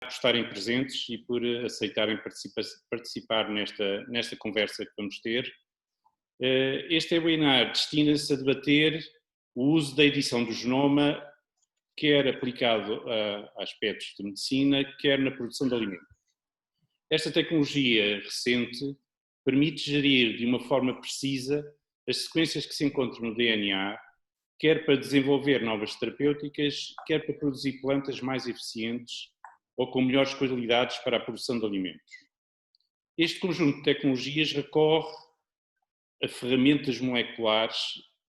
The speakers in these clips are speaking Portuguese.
por estarem presentes e por aceitarem participar nesta conversa que vamos ter. Este webinar destina-se a debater o uso da edição do genoma, quer aplicado a aspectos de medicina, quer na produção de alimentos. Esta tecnologia recente permite gerir de uma forma precisa as sequências que se encontram no DNA, quer para desenvolver novas terapêuticas, quer para produzir plantas mais eficientes ou com melhores qualidades para a produção de alimentos. Este conjunto de tecnologias recorre a ferramentas moleculares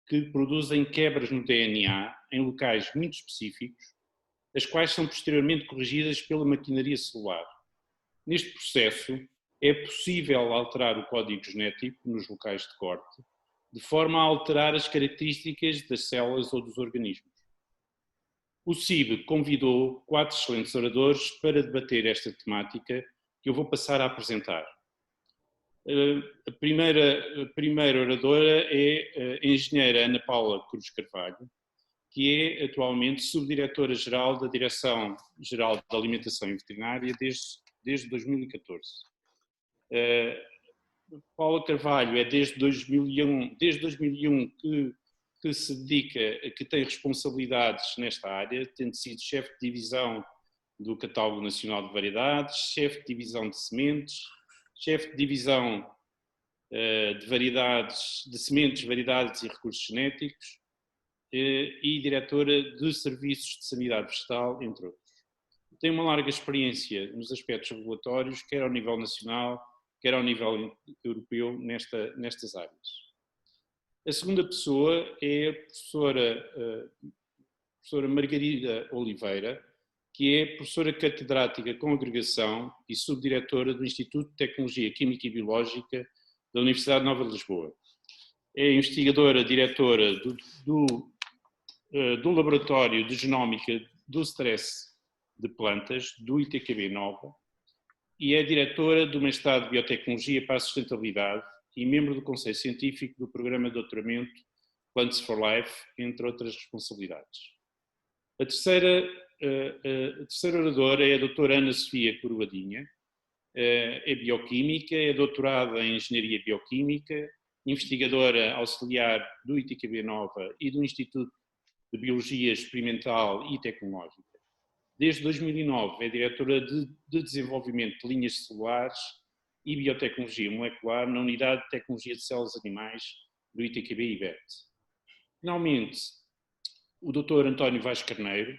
que produzem quebras no DNA em locais muito específicos, as quais são posteriormente corrigidas pela maquinaria celular. Neste processo, é possível alterar o código genético nos locais de corte, de forma a alterar as características das células ou dos organismos. O CIB convidou 4 excelentes oradores para debater esta temática que eu vou passar a apresentar. A primeira oradora é a engenheira Ana Paula Cruz Carvalho, que é atualmente subdiretora-geral da Direção-Geral de Alimentação e Veterinária desde 2014. Paula Carvalho é desde 2001 que se dedica, que tem responsabilidades nesta área, tendo sido chefe de divisão do Catálogo Nacional de Variedades, chefe de divisão de sementes, chefe de divisão de variedades, de sementes, variedades e recursos genéticos e diretora de serviços de sanidade vegetal, entre outros. Tem uma larga experiência nos aspectos regulatórios, quer ao nível nacional, quer ao nível europeu, nestas áreas. A segunda pessoa é a professora Margarida Oliveira, que é professora catedrática com agregação e subdiretora do Instituto de Tecnologia Química e Biológica da Universidade Nova de Lisboa. É investigadora diretora do Laboratório de Genómica do Stress de Plantas, do ITQB Nova, e é diretora do mestrado de Biotecnologia para a Sustentabilidade e membro do Conselho Científico do Programa de Doutoramento Plants for Life, entre outras responsabilidades. A terceira oradora é a doutora Ana Sofia Coroadinha, é bioquímica, é doutorada em Engenharia Bioquímica, investigadora auxiliar do ITQB Nova e do Instituto de Biologia Experimental e Tecnológica. Desde 2009 é diretora de desenvolvimento de linhas celulares e biotecnologia molecular na Unidade de Tecnologia de Células Animais do ITQB-IBET. Finalmente, o Dr. António Vaz Carneiro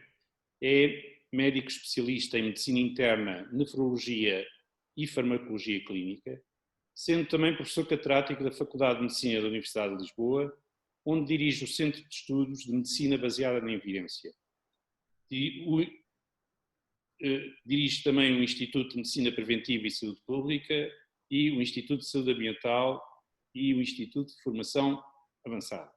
é médico especialista em medicina interna, nefrologia e farmacologia clínica, sendo também professor catedrático da Faculdade de Medicina da Universidade de Lisboa, onde dirige o Centro de Estudos de Medicina Baseada na Evidência. Dirige também o Instituto de Medicina Preventiva e Saúde Pública e o Instituto de Saúde Ambiental e o Instituto de Formação Avançada.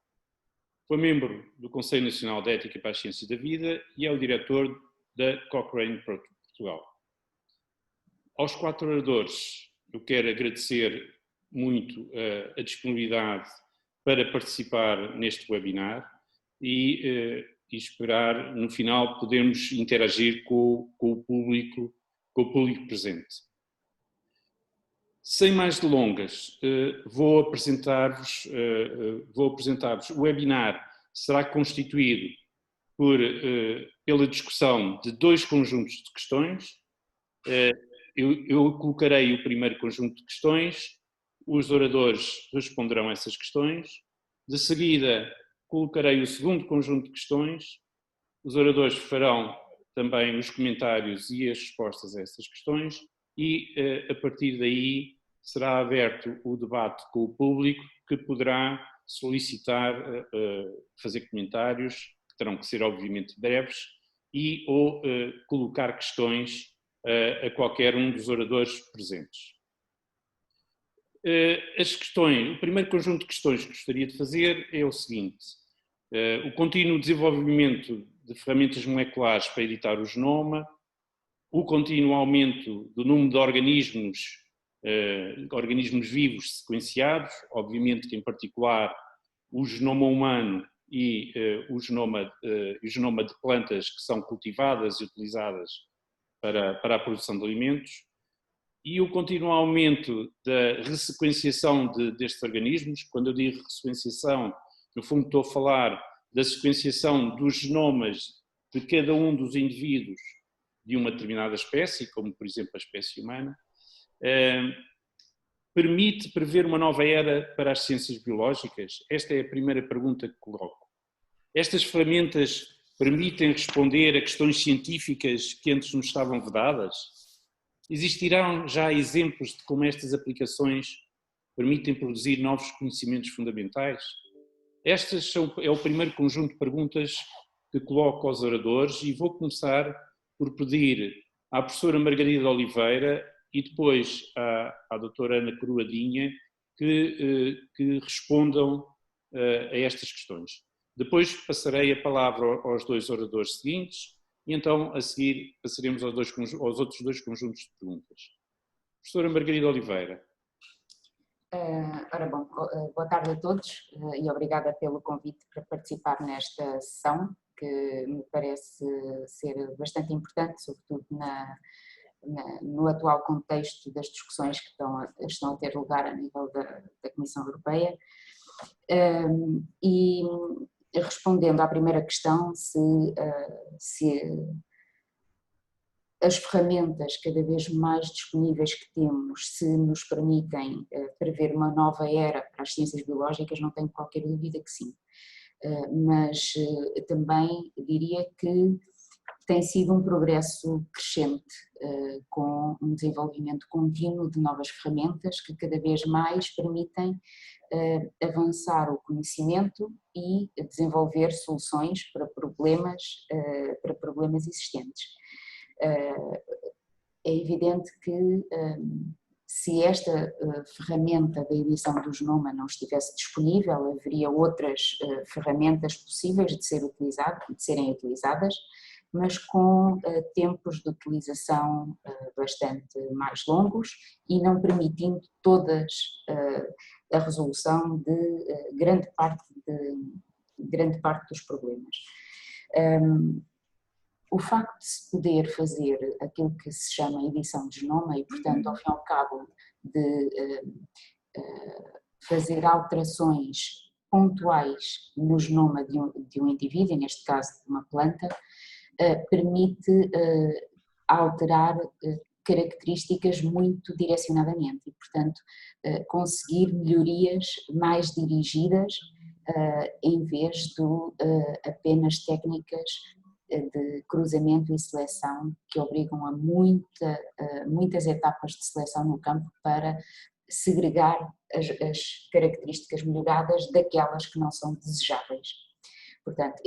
Foi membro do Conselho Nacional de Ética para a Ciência da Vida e é o diretor da Cochrane Portugal. Aos 4 oradores, eu quero agradecer muito a disponibilidade para participar neste webinar e esperar, no final, podermos interagir com o público presente. Sem mais delongas, vou apresentar-vos. O webinar será constituído pela discussão de 2 conjuntos de questões. Eu colocarei o primeiro conjunto de questões, os oradores responderão a essas questões. De seguida, colocarei o segundo conjunto de questões, os oradores farão também os comentários e as respostas a essas questões e, a partir daí, será aberto o debate com o público, que poderá solicitar, fazer comentários, que terão que ser obviamente breves, e ou colocar questões a qualquer um dos oradores presentes. O primeiro conjunto de questões que gostaria de fazer é o seguinte: o contínuo desenvolvimento de ferramentas moleculares para editar o genoma, o contínuo aumento do número de organismos vivos sequenciados, obviamente que em particular o genoma humano e o genoma de plantas que são cultivadas e utilizadas para a produção de alimentos, e o contínuo aumento da ressequenciação destes organismos. Quando eu digo ressequenciação, no fundo estou a falar da sequenciação dos genomas de cada um dos indivíduos de uma determinada espécie, como por exemplo a espécie humana, permite prever uma nova era para as ciências biológicas? Esta é a primeira pergunta que coloco. Estas ferramentas permitem responder a questões científicas que antes nos estavam vedadas? Existirão já exemplos de como estas aplicações permitem produzir novos conhecimentos fundamentais? É o primeiro conjunto de perguntas que coloco aos oradores, e vou começar por pedir à professora Margarida Oliveira e depois à doutora Ana Coroadinha que respondam a estas questões. Depois passarei a palavra aos dois oradores seguintes e então a seguir passaremos aos outros dois conjuntos de perguntas. Professora Margarida Oliveira. Ora bom, boa tarde a todos e obrigada pelo convite para participar nesta sessão, que me parece ser bastante importante, sobretudo no atual contexto das discussões que estão a ter lugar a nível da Comissão Europeia. E respondendo à primeira questão, se as ferramentas cada vez mais disponíveis que temos, se nos permitem prever uma nova era para as ciências biológicas, não tenho qualquer dúvida que sim. Mas também diria que tem sido um progresso crescente, com um desenvolvimento contínuo de novas ferramentas que cada vez mais permitem avançar o conhecimento e desenvolver soluções para problemas existentes. É evidente que se esta ferramenta da edição do genoma não estivesse disponível, haveria outras ferramentas possíveis de serem utilizadas, mas com tempos de utilização bastante mais longos e não permitindo todas a resolução de grande parte dos problemas. O facto de se poder fazer aquilo que se chama edição de genoma e, portanto, ao fim e ao cabo, de fazer alterações pontuais no genoma de um indivíduo, neste caso de uma planta, permite alterar características muito direcionadamente e, portanto, conseguir melhorias mais dirigidas em vez de apenas técnicas de cruzamento e seleção que obrigam a muitas etapas de seleção no campo para segregar as características melhoradas daquelas que não são desejáveis. Portanto,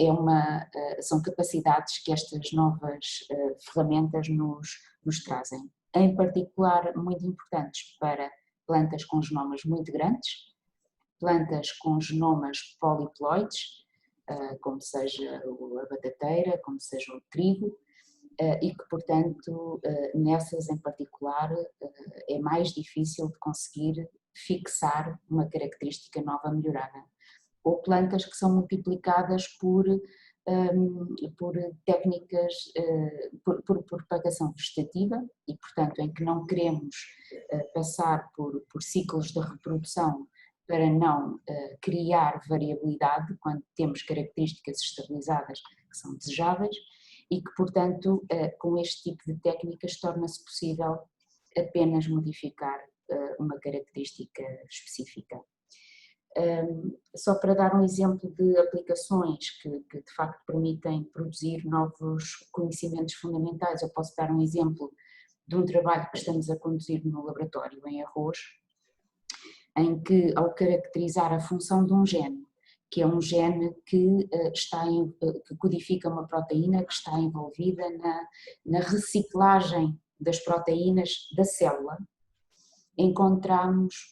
são capacidades que estas novas ferramentas nos trazem, em particular muito importantes para plantas com genomas muito grandes, plantas com genomas poliploides, como seja a batateira, como seja o trigo, e que, portanto, nessas em particular é mais difícil de conseguir fixar uma característica nova melhorada. Ou plantas que são multiplicadas por técnicas, por propagação vegetativa e, portanto, em que não queremos passar por ciclos de reprodução para não criar variabilidade quando temos características estabilizadas que são desejáveis e que, portanto, com este tipo de técnicas torna-se possível apenas modificar uma característica específica. Só para dar um exemplo de aplicações que de facto permitem produzir novos conhecimentos fundamentais, eu posso dar um exemplo de um trabalho que estamos a conduzir no laboratório em arroz, em que, ao caracterizar a função de um gene, que é um gene que codifica uma proteína que está envolvida na reciclagem das proteínas da célula, encontramos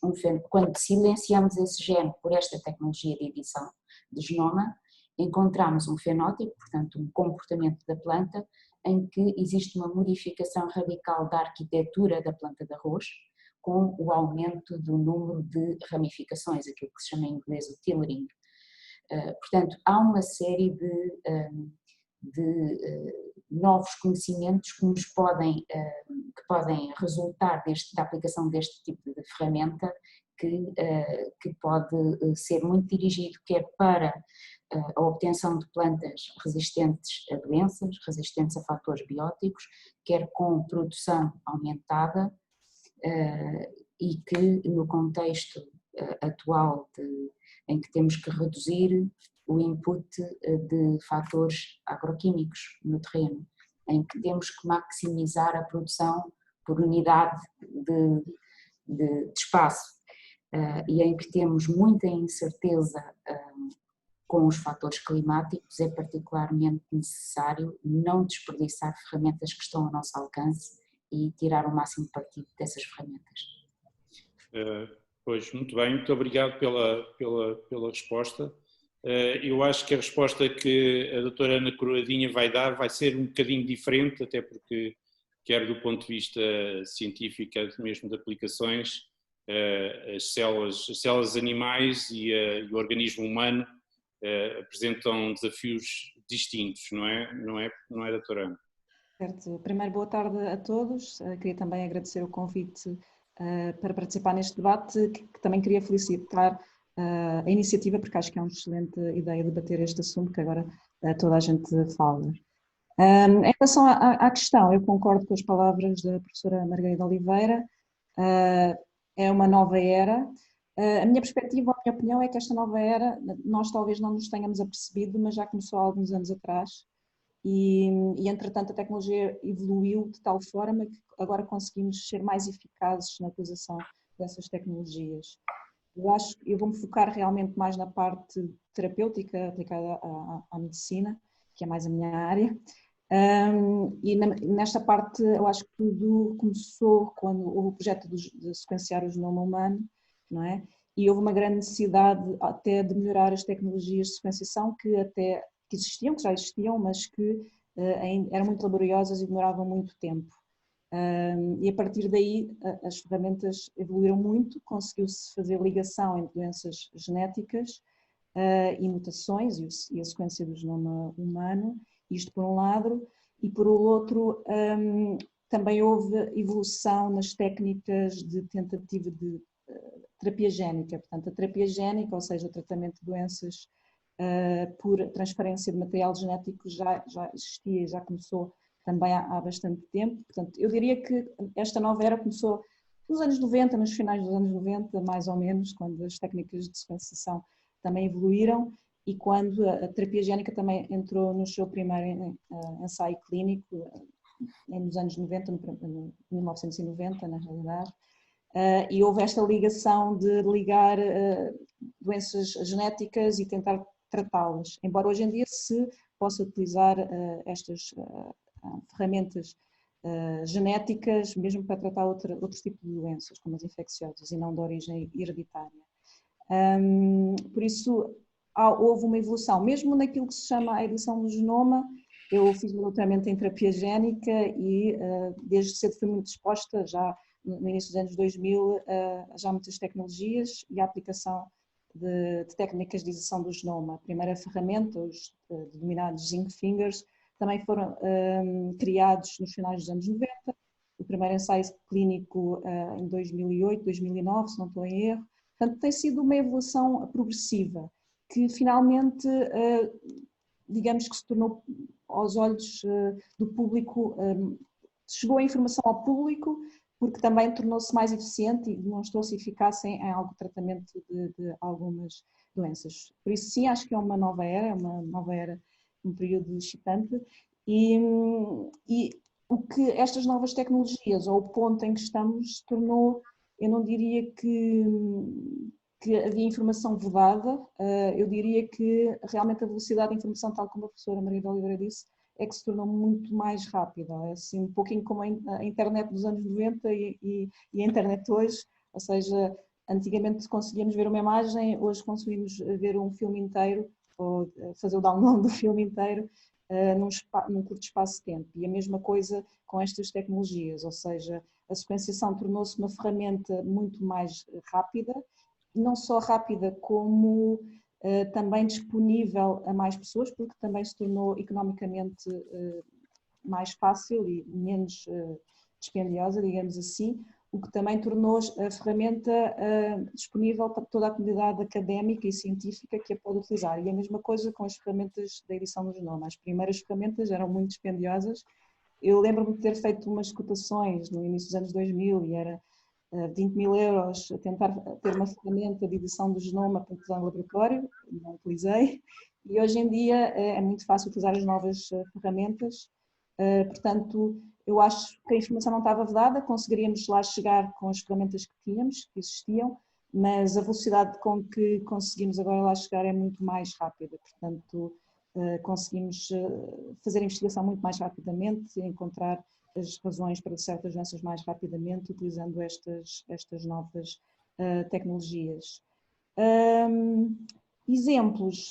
quando silenciamos esse gene por esta tecnologia de edição de genoma, encontramos um fenótipo, portanto um comportamento da planta, em que existe uma modificação radical da arquitetura da planta de arroz, com o aumento do número de ramificações, aquilo que se chama em inglês o tillering. Portanto, há uma série de novos conhecimentos que podem resultar da aplicação deste tipo de ferramenta que pode ser muito dirigido quer para a obtenção de plantas resistentes a doenças, resistentes a fatores bióticos, quer com produção aumentada e que no contexto atual em que temos que reduzir o input de fatores agroquímicos no terreno, em que temos que maximizar a produção por unidade de espaço e em que temos muita incerteza com os fatores climáticos, é particularmente necessário não desperdiçar ferramentas que estão ao nosso alcance e tirar o máximo partido dessas ferramentas. Pois, muito bem, muito obrigado pela resposta. Eu acho que a resposta que a doutora Ana Coroadinha vai dar vai ser um bocadinho diferente, até porque, quer do ponto de vista científico, quer mesmo de aplicações, as células animais e o organismo humano apresentam desafios distintos, não é, doutora Ana? Certo. Primeiro, boa tarde a todos. Queria também agradecer o convite para participar neste debate, que também queria felicitar a iniciativa, porque acho que é uma excelente ideia debater este assunto que agora toda a gente fala. Em relação à questão, eu concordo com as palavras da professora Margarida Oliveira, é uma nova era. A minha perspectiva, a minha opinião é que esta nova era, nós talvez não nos tenhamos apercebido, mas já começou há alguns anos atrás e entretanto a tecnologia evoluiu de tal forma que agora conseguimos ser mais eficazes na utilização dessas tecnologias. Eu vou-me focar realmente mais na parte terapêutica aplicada à medicina, que é mais a minha área. E nesta parte eu acho que tudo começou quando houve o projeto de sequenciar o genoma humano, não é? E houve uma grande necessidade até de melhorar as tecnologias de sequenciação que já existiam, mas que eram muito laboriosas e demoravam muito tempo. E a partir daí as ferramentas evoluíram muito, conseguiu-se fazer ligação entre doenças genéticas e mutações e a sequência do genoma humano, isto por um lado, e por outro também houve evolução nas técnicas de tentativa de terapia génica. Portanto, a terapia génica, ou seja, o tratamento de doenças por transferência de material genético já existia, já começou também há bastante tempo. Portanto, eu diria que esta nova era começou nos anos 90, nos finais dos anos 90, mais ou menos, quando as técnicas de sequenciação também evoluíram e quando a terapia génica também entrou no seu primeiro ensaio clínico, nos anos 90, 1990, na realidade, e houve esta ligação de ligar doenças genéticas e tentar tratá-las, embora hoje em dia se possa utilizar estas ferramentas genéticas mesmo para tratar outros tipos de doenças, como as infecciosas e não de origem hereditária. Por isso houve uma evolução, mesmo naquilo que se chama a edição do genoma. Eu fiz o doutoramento em terapia génica e desde cedo fui muito exposta, já no início dos anos 2000, já muitas tecnologias e a aplicação de técnicas de edição do genoma. A primeira ferramenta, os denominados zinc fingers, também foram criados nos finais dos anos 90, o primeiro ensaio clínico em 2008, 2009, se não estou em erro. Portanto, tem sido uma evolução progressiva, que finalmente, digamos que se tornou aos olhos do público, chegou a informação ao público, porque também tornou-se mais eficiente e demonstrou-se eficaz em algum tratamento de algumas doenças. Por isso, sim, acho que é uma nova era, um período excitante, e o que estas novas tecnologias, ou o ponto em que estamos, tornou, eu não diria que havia informação vedada, eu diria que realmente a velocidade da informação, tal como a professora Margarida Oliveira disse, é que se tornou muito mais rápida, assim, um pouquinho como a internet dos anos 90 e a internet hoje, ou seja, antigamente conseguíamos ver uma imagem, hoje conseguimos ver um filme inteiro, ou fazer o download do filme inteiro num curto espaço de tempo. E a mesma coisa com estas tecnologias, ou seja, a sequenciação tornou-se uma ferramenta muito mais rápida, não só rápida como também disponível a mais pessoas, porque também se tornou economicamente mais fácil e menos dispendiosa, digamos assim, o que também tornou a ferramenta disponível para toda a comunidade académica e científica que a pode utilizar. E a mesma coisa com as ferramentas da edição do genoma. As primeiras ferramentas eram muito dispendiosas. Eu lembro-me de ter feito umas cotações no início dos anos 2000 e era 20 mil euros a tentar ter uma ferramenta de edição do genoma para utilizar no laboratório, não utilizei. E hoje em dia é muito fácil utilizar as novas ferramentas, portanto, eu acho que a informação não estava vedada, conseguiríamos lá chegar com as ferramentas que tínhamos, que existiam, mas a velocidade com que conseguimos agora lá chegar é muito mais rápida, portanto, conseguimos fazer a investigação muito mais rapidamente, encontrar as razões para certas doenças mais rapidamente, utilizando estas novas tecnologias. Exemplos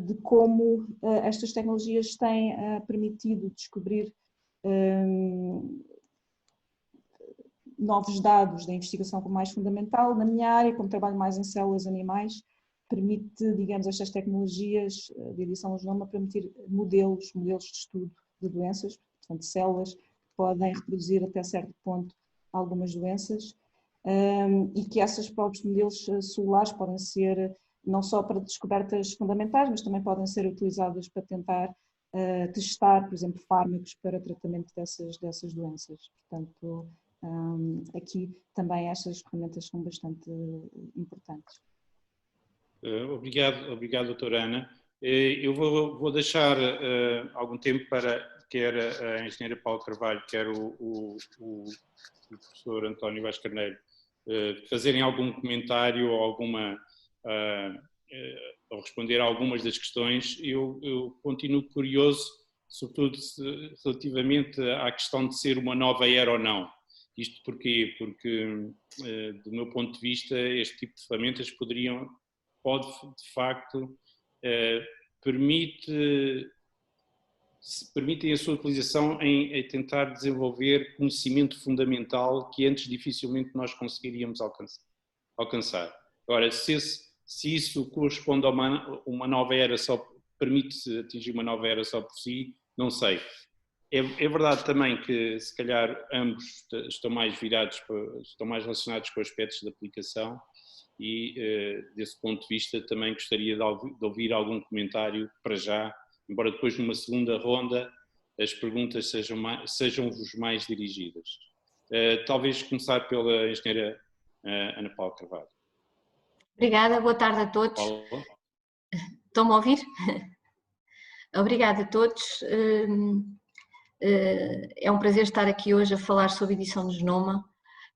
de como estas tecnologias têm permitido descobrir novos dados da investigação como mais fundamental. Na minha área, como trabalho mais em células animais, permite, digamos, estas tecnologias de edição do genoma permitir modelos de estudo de doenças, portanto, células que podem reproduzir até certo ponto algumas doenças e que esses próprios modelos celulares podem ser não só para descobertas fundamentais, mas também podem ser utilizadas para tentar testar, por exemplo, fármacos para tratamento dessas doenças. Portanto, aqui também estas ferramentas são bastante importantes. Obrigado, doutora Ana. Eu vou deixar algum tempo para quer a engenheira Paula Carvalho, quer o professor António Vaz Carneiro fazerem algum comentário ou ou responder a algumas das questões. Eu continuo curioso, sobretudo relativamente à questão de ser uma nova era ou não. Isto porquê? Porque, do meu ponto de vista, este tipo de ferramentas pode de facto, permitem a sua utilização em tentar desenvolver conhecimento fundamental que antes dificilmente nós conseguiríamos alcançar. Agora, se isso corresponde a uma nova era permite atingir uma nova era só por si, não sei. É verdade também que se calhar ambos estão mais relacionados com aspectos de aplicação e desse ponto de vista também gostaria de ouvir algum comentário para já, embora depois numa segunda ronda as perguntas sejam-vos mais dirigidas. Talvez começar pela engenheira Ana Paula Carvalho. Obrigada, boa tarde a todos. Estão-me a ouvir? Obrigada a todos. É um prazer estar aqui hoje a falar sobre edição do genoma.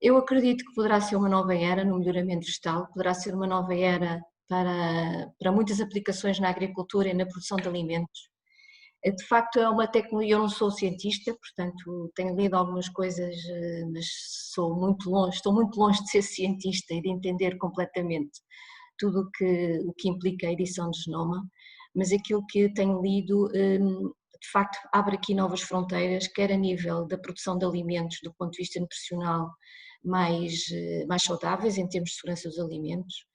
Eu acredito que poderá ser uma nova era no melhoramento vegetal, poderá ser uma nova era para muitas aplicações na agricultura e na produção de alimentos. De facto é uma tecnologia, eu não sou cientista, portanto tenho lido algumas coisas, mas estou muito longe de ser cientista e de entender completamente tudo o que implica a edição de genoma, mas aquilo que tenho lido de facto abre aqui novas fronteiras, quer a nível da produção de alimentos do ponto de vista nutricional mais saudáveis em termos de segurança dos alimentos,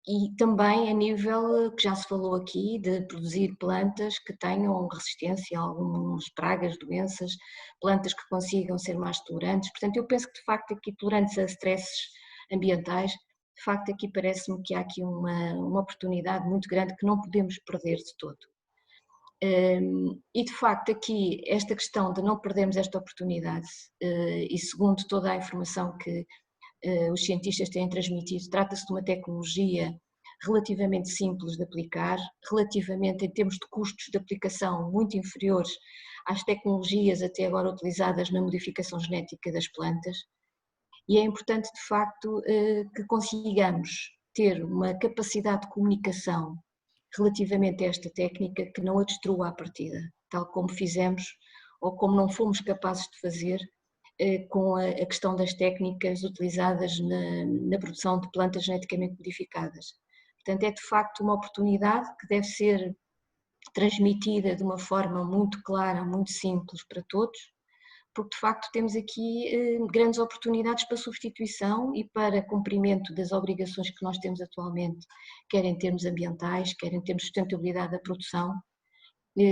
e também a nível, que já se falou aqui, de produzir plantas que tenham resistência a algumas pragas, doenças, plantas que consigam ser mais tolerantes. Portanto, eu penso que de facto aqui tolerantes a stresses ambientais, de facto aqui parece-me que há aqui uma oportunidade muito grande que não podemos perder de todo. E de facto aqui esta questão de não perdermos esta oportunidade e segundo toda a informação que os cientistas têm transmitido, trata-se de uma tecnologia relativamente simples de aplicar, relativamente em termos de custos de aplicação muito inferiores às tecnologias até agora utilizadas na modificação genética das plantas, e é importante de facto que consigamos ter uma capacidade de comunicação relativamente a esta técnica que não a destrua à partida, tal como fizemos ou como não fomos capazes de fazer com a questão das técnicas utilizadas na produção de plantas geneticamente modificadas. Portanto, é de facto uma oportunidade que deve ser transmitida de uma forma muito clara, muito simples para todos, porque de facto temos aqui grandes oportunidades para substituição e para cumprimento das obrigações que nós temos atualmente, quer em termos ambientais, quer em termos de sustentabilidade da produção,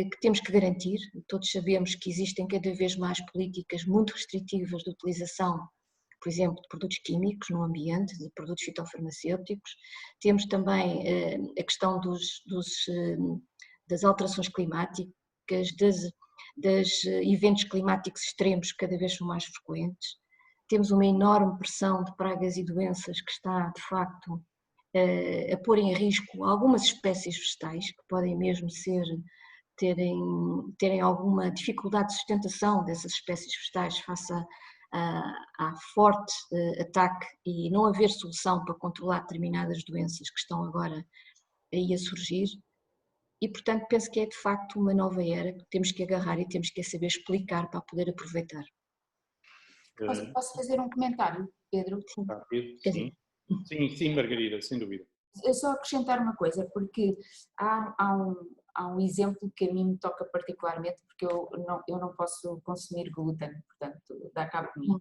que temos que garantir. Todos sabemos que existem cada vez mais políticas muito restritivas de utilização, por exemplo, de produtos químicos no ambiente, de produtos fitofarmacêuticos. Temos também a questão das alterações climáticas, dos eventos climáticos extremos que cada vez são mais frequentes. Temos uma enorme pressão de pragas e doenças que está, de facto, a pôr em risco algumas espécies vegetais, que podem mesmo terem alguma dificuldade de sustentação dessas espécies vegetais face a forte ataque e não haver solução para controlar determinadas doenças que estão agora aí a surgir. E, portanto, penso que é de facto uma nova era que temos que agarrar e temos que saber explicar para poder aproveitar. Posso fazer um comentário, Pedro? Sim. Sim, Margarida, sem dúvida. Eu só acrescentar uma coisa, porque há um exemplo que a mim me toca particularmente, porque eu não posso consumir glúten, portanto dá cabo de mim.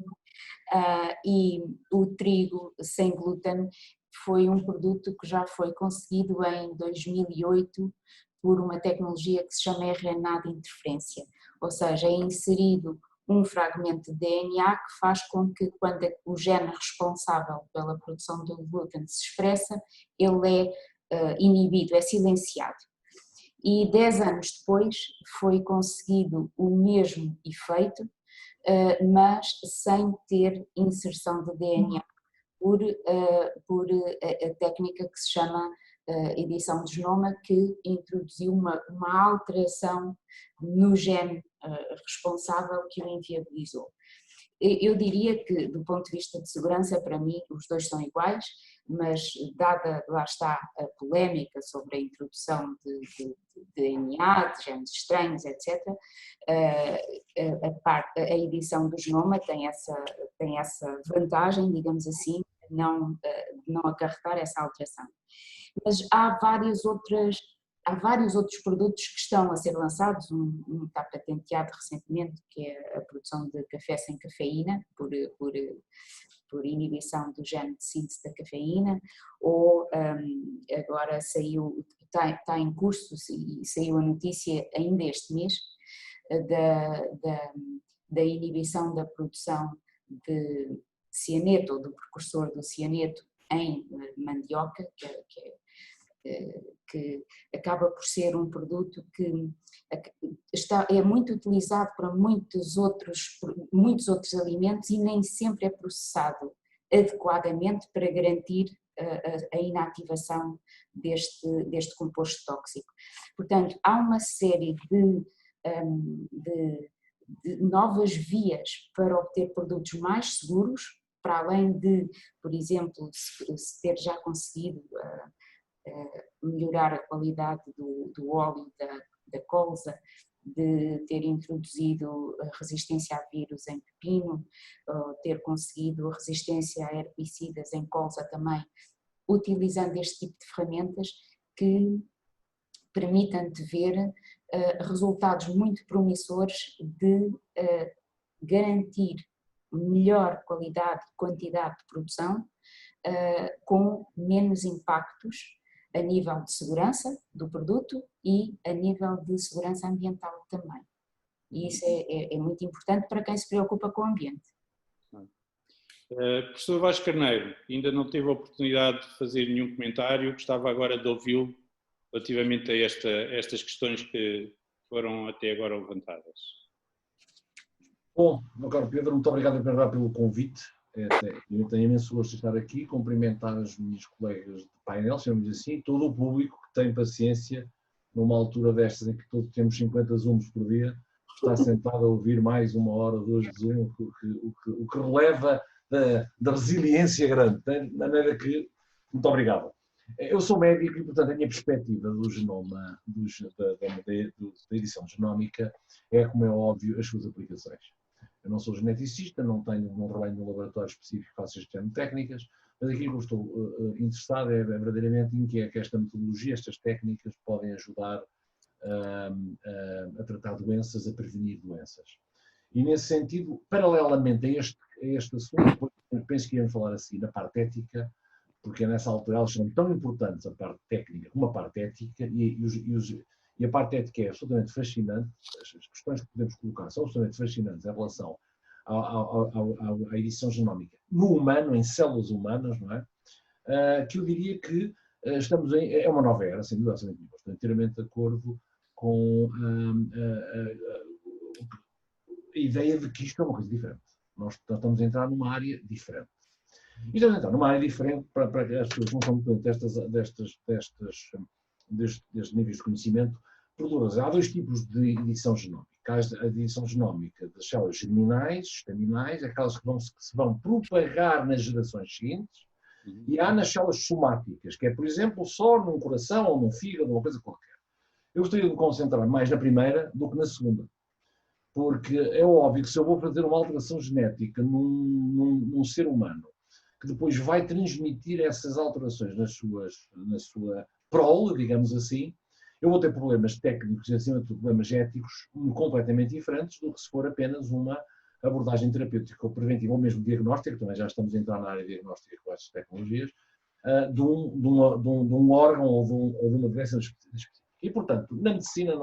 E o trigo sem glúten foi um produto que já foi conseguido em 2008 por uma tecnologia que se chama RNA de interferência, ou seja, é inserido um fragmento de DNA que faz com que, quando o gene responsável pela produção do glúten se expressa, ele é inibido, é silenciado. E 10 anos depois foi conseguido o mesmo efeito, mas sem ter inserção de DNA, por a técnica que se chama edição de genoma, que introduziu uma alteração no gene responsável que o inviabilizou. Eu diria que, do ponto de vista de segurança, para mim os dois são iguais, mas dada, lá está, a polémica sobre a introdução de DNA, de genes estranhos, etc., a edição do genoma tem essa vantagem, digamos assim, não acarretar essa alteração. Mas há vários outros produtos que estão a ser lançados, um está patenteado recentemente, que é a produção de café sem cafeína, por inibição do gene de síntese da cafeína, ou agora está em curso e saiu a notícia ainda este mês, da inibição da produção de cianeto, ou do precursor do cianeto em mandioca, que acaba por ser um produto que é muito utilizado para muitos outros alimentos e nem sempre é processado adequadamente para garantir a inativação deste composto tóxico. Portanto, há uma série de novas vias para obter produtos mais seguros, para além de, por exemplo, se ter já conseguido melhorar a qualidade do óleo da colza, de ter introduzido a resistência a vírus em pepino, ter conseguido a resistência a herbicidas em colza também, utilizando este tipo de ferramentas que permitem ver resultados muito promissores de garantir melhor qualidade e quantidade de produção com menos impactos a nível de segurança do produto e a nível de segurança ambiental também. E isso é muito importante para quem se preocupa com o ambiente. Professor Vasco Carneiro, ainda não teve a oportunidade de fazer nenhum comentário, gostava agora de ouvi-lo relativamente a estas questões que foram até agora levantadas. Bom, meu caro Pedro, muito obrigado pelo convite. Eu tenho imenso gosto de estar aqui, cumprimentar as minhas colegas de painel, chamamos assim, todo o público que tem paciência numa altura destas em que todos temos 50 zooms por dia, está sentado a ouvir mais 1 hora, 2 de zoom, o que releva da resiliência grande, de maneira que, muito obrigado. Eu sou médico e, portanto, a minha perspectiva do genoma, da edição genómica, é, como é óbvio, as suas aplicações. Eu não sou geneticista, não trabalho num laboratório específico que faça este género de técnicas, mas aquilo que eu estou interessado é verdadeiramente em que é que esta metodologia, estas técnicas podem ajudar a tratar doenças, a prevenir doenças. E nesse sentido, paralelamente a este assunto, penso que íamos falar assim na parte ética, porque nessa altura elas são tão importantes, a parte técnica como a parte ética, e e a parte ética é absolutamente fascinante, as questões que podemos colocar são absolutamente fascinantes em relação à edição genómica no humano, em células humanas, não é? Que eu diria que estamos é uma nova era, sem dúvida, estou inteiramente de acordo com a ideia de que isto é uma coisa diferente. Nós estamos a entrar numa área diferente. E estamos a entrar numa área diferente para as pessoas não são muito destes níveis de conhecimento por duas. Há dois tipos de edição genómica. Há a edição genómica das células germinais, estaminais, aquelas que se vão propagar nas gerações seguintes, e há nas células somáticas, que é, por exemplo, só num coração ou num fígado, uma coisa qualquer. Eu gostaria de me concentrar mais na primeira do que na segunda. Porque é óbvio que se eu vou fazer uma alteração genética num ser humano, que depois vai transmitir essas alterações na sua prole, digamos assim, eu vou ter problemas técnicos e, acima de tudo, problemas éticos completamente diferentes do que se for apenas uma abordagem terapêutica ou preventiva, ou mesmo diagnóstica, também já estamos a entrar na área diagnóstica com estas tecnologias, de um órgão ou de uma doença específica. E, portanto, na medicina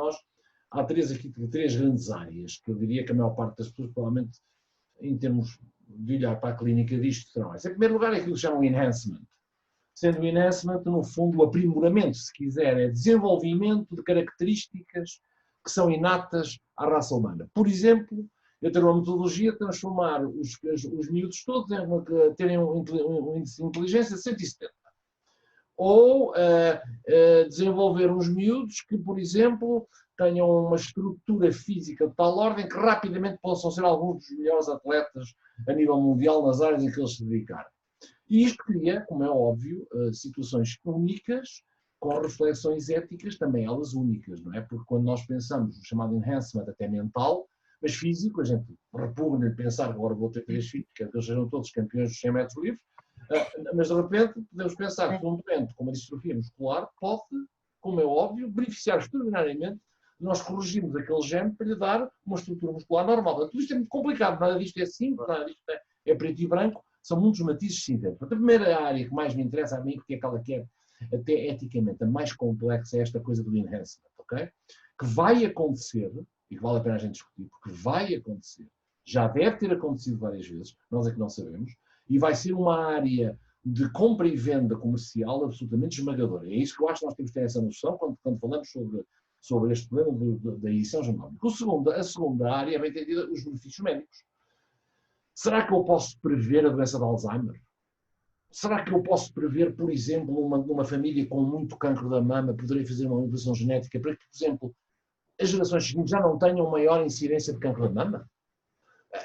há três grandes áreas, que eu diria que a maior parte das pessoas, provavelmente, em termos de olhar para a clínica, disto serão essa. Em primeiro lugar, é aquilo que se chama o enhancement. Sendo o enhancement, no fundo, o aprimoramento, se quiser, é desenvolvimento de características que são inatas à raça humana. Por exemplo, eu tenho uma metodologia de transformar os miúdos todos em terem um índice de inteligência de 170. Ou desenvolver uns miúdos que, por exemplo, tenham uma estrutura física de tal ordem que rapidamente possam ser alguns dos melhores atletas a nível mundial nas áreas em que eles se dedicarem. E isto cria, como é óbvio, situações únicas, com reflexões éticas também elas únicas, não é? Porque quando nós pensamos no chamado enhancement até mental, mas físico, a gente repugna de pensar que agora vou ter 3 filhos, que eles sejam todos campeões dos 100 metros livres, mas de repente podemos pensar que um doente com uma distrofia muscular pode, como é óbvio, beneficiar extraordinariamente de nós corrigirmos aquele gene para lhe dar uma estrutura muscular normal. Tudo isto é muito complicado, nada disto é simples, nada disto é preto e branco, são muitos matizes cinzentos. A primeira área que mais me interessa a mim, porque é aquela que é até eticamente a mais complexa, é esta coisa do enhancement, ok? Que vai acontecer, e que vale a pena a gente discutir, porque vai acontecer, já deve ter acontecido várias vezes, nós é que não sabemos, e vai ser uma área de compra e venda comercial absolutamente esmagadora. É isso que eu acho que nós temos que ter essa noção quando falamos sobre este problema da edição genómica. A segunda área é bem entendida os benefícios médicos. Será que eu posso prever a doença de Alzheimer? Será que eu posso prever, por exemplo, numa família com muito cancro da mama, poderei fazer uma manipulação genética para que, por exemplo, as gerações seguintes já não tenham maior incidência de cancro da mama?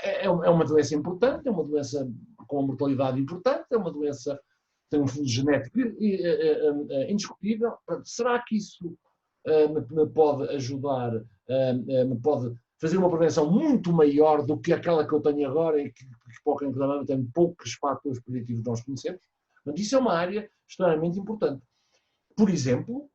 É uma doença importante, é uma doença com uma mortalidade importante, é uma doença que tem um fundo genético indiscutível. Será que isso me pode ajudar, me pode fazer uma prevenção muito maior do que aquela que eu tenho agora e que para o cancro da mama tem poucos fatores preditivos que nós conhecemos? Mas isso é uma área extremamente importante. Por exemplo,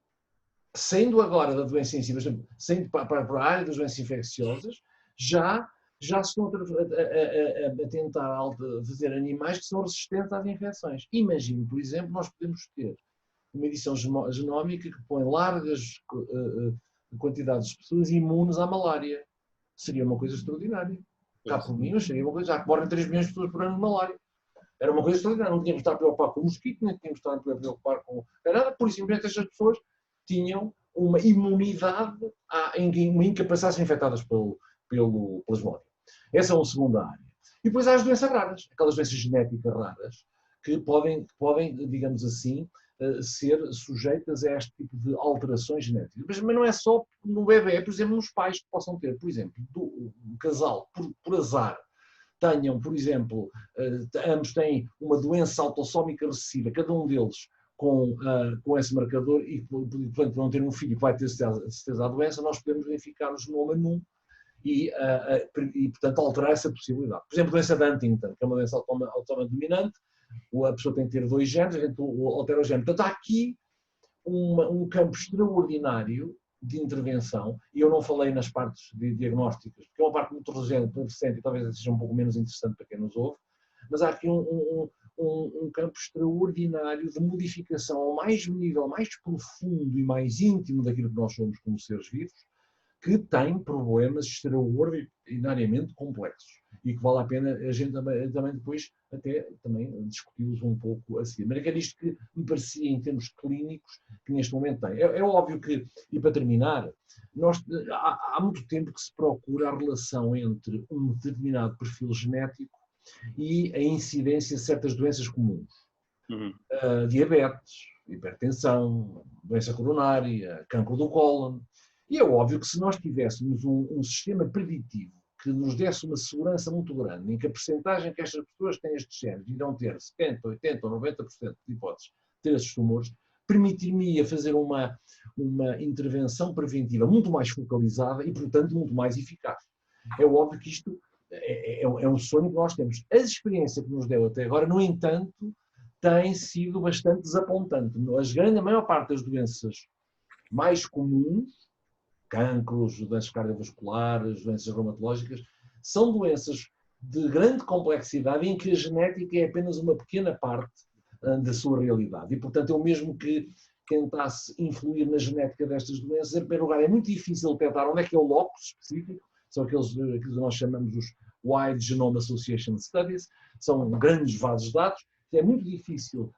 saindo agora da doença em si, saindo para a área das doenças infecciosas, já se estão a tentar fazer animais que são resistentes às infecções. Imagine, por exemplo, nós podemos ter uma edição genómica que põe largas quantidades de pessoas imunes à malária. Seria uma coisa extraordinária. Cá por mim, seria uma coisa, já que morrem 3 milhões de pessoas por ano de malária. Era uma coisa extraordinária. Não tínhamos de estar a preocupar com o mosquito, nem tínhamos de estar a preocupar com nada, por isso simplesmente estas pessoas tinham uma imunidade, uma incapacidade de ser infectadas pelas moléculas. Essa é uma segunda área. E depois há as doenças raras, aquelas doenças genéticas raras, que podem, digamos assim, ser sujeitas a este tipo de alterações genéticas. Mas não é só no bebê, por exemplo, nos pais que possam ter, por exemplo, um casal, por azar, tenham, por exemplo, ambos têm uma doença autossómica recessiva, cada um deles com esse marcador, e, portanto, não ter um filho que vai ter certeza da doença, nós podemos verificar o genoma num e, portanto, alterar essa possibilidade. Por exemplo, a doença de Huntington, que é uma doença autossômica dominante, a pessoa tem que ter 2 genes, a gente altera o gene. Portanto, há aqui um campo extraordinário de intervenção, e eu não falei nas partes diagnósticas, porque é uma parte muito recente e talvez seja um pouco menos interessante para quem nos ouve, mas há aqui um campo extraordinário de modificação ao mais nível, mais profundo e mais íntimo daquilo que nós somos como seres vivos, que tem problemas extraordinariamente complexos e que vale a pena a gente também depois até também discuti-los um pouco assim. De maneira que era isto que me parecia em termos clínicos que neste momento tem. É óbvio que, e para terminar, há muito tempo que se procura a relação entre um determinado perfil genético e a incidência de certas doenças comuns. Diabetes, hipertensão, doença coronária, cancro do cólon. E é óbvio que se nós tivéssemos um sistema preditivo que nos desse uma segurança muito grande, em que a percentagem que estas pessoas têm estes genes irão ter 70%, 80% ou 90% de hipóteses de ter esses tumores, permitir-me fazer uma intervenção preventiva muito mais focalizada e, portanto, muito mais eficaz. É óbvio que isto é um sonho que nós temos. A experiência que nos deu até agora, no entanto, tem sido bastante desapontante. A maior parte das doenças mais comuns, cancros, doenças cardiovasculares, doenças reumatológicas, são doenças de grande complexidade em que a genética é apenas uma pequena parte da sua realidade. E, portanto, eu mesmo que tentasse influir na genética destas doenças, em primeiro lugar, é muito difícil detectar onde é que é o locus específico, são aqueles que nós chamamos os Wide Genome Association Studies, são grandes bases de dados, é muito difícil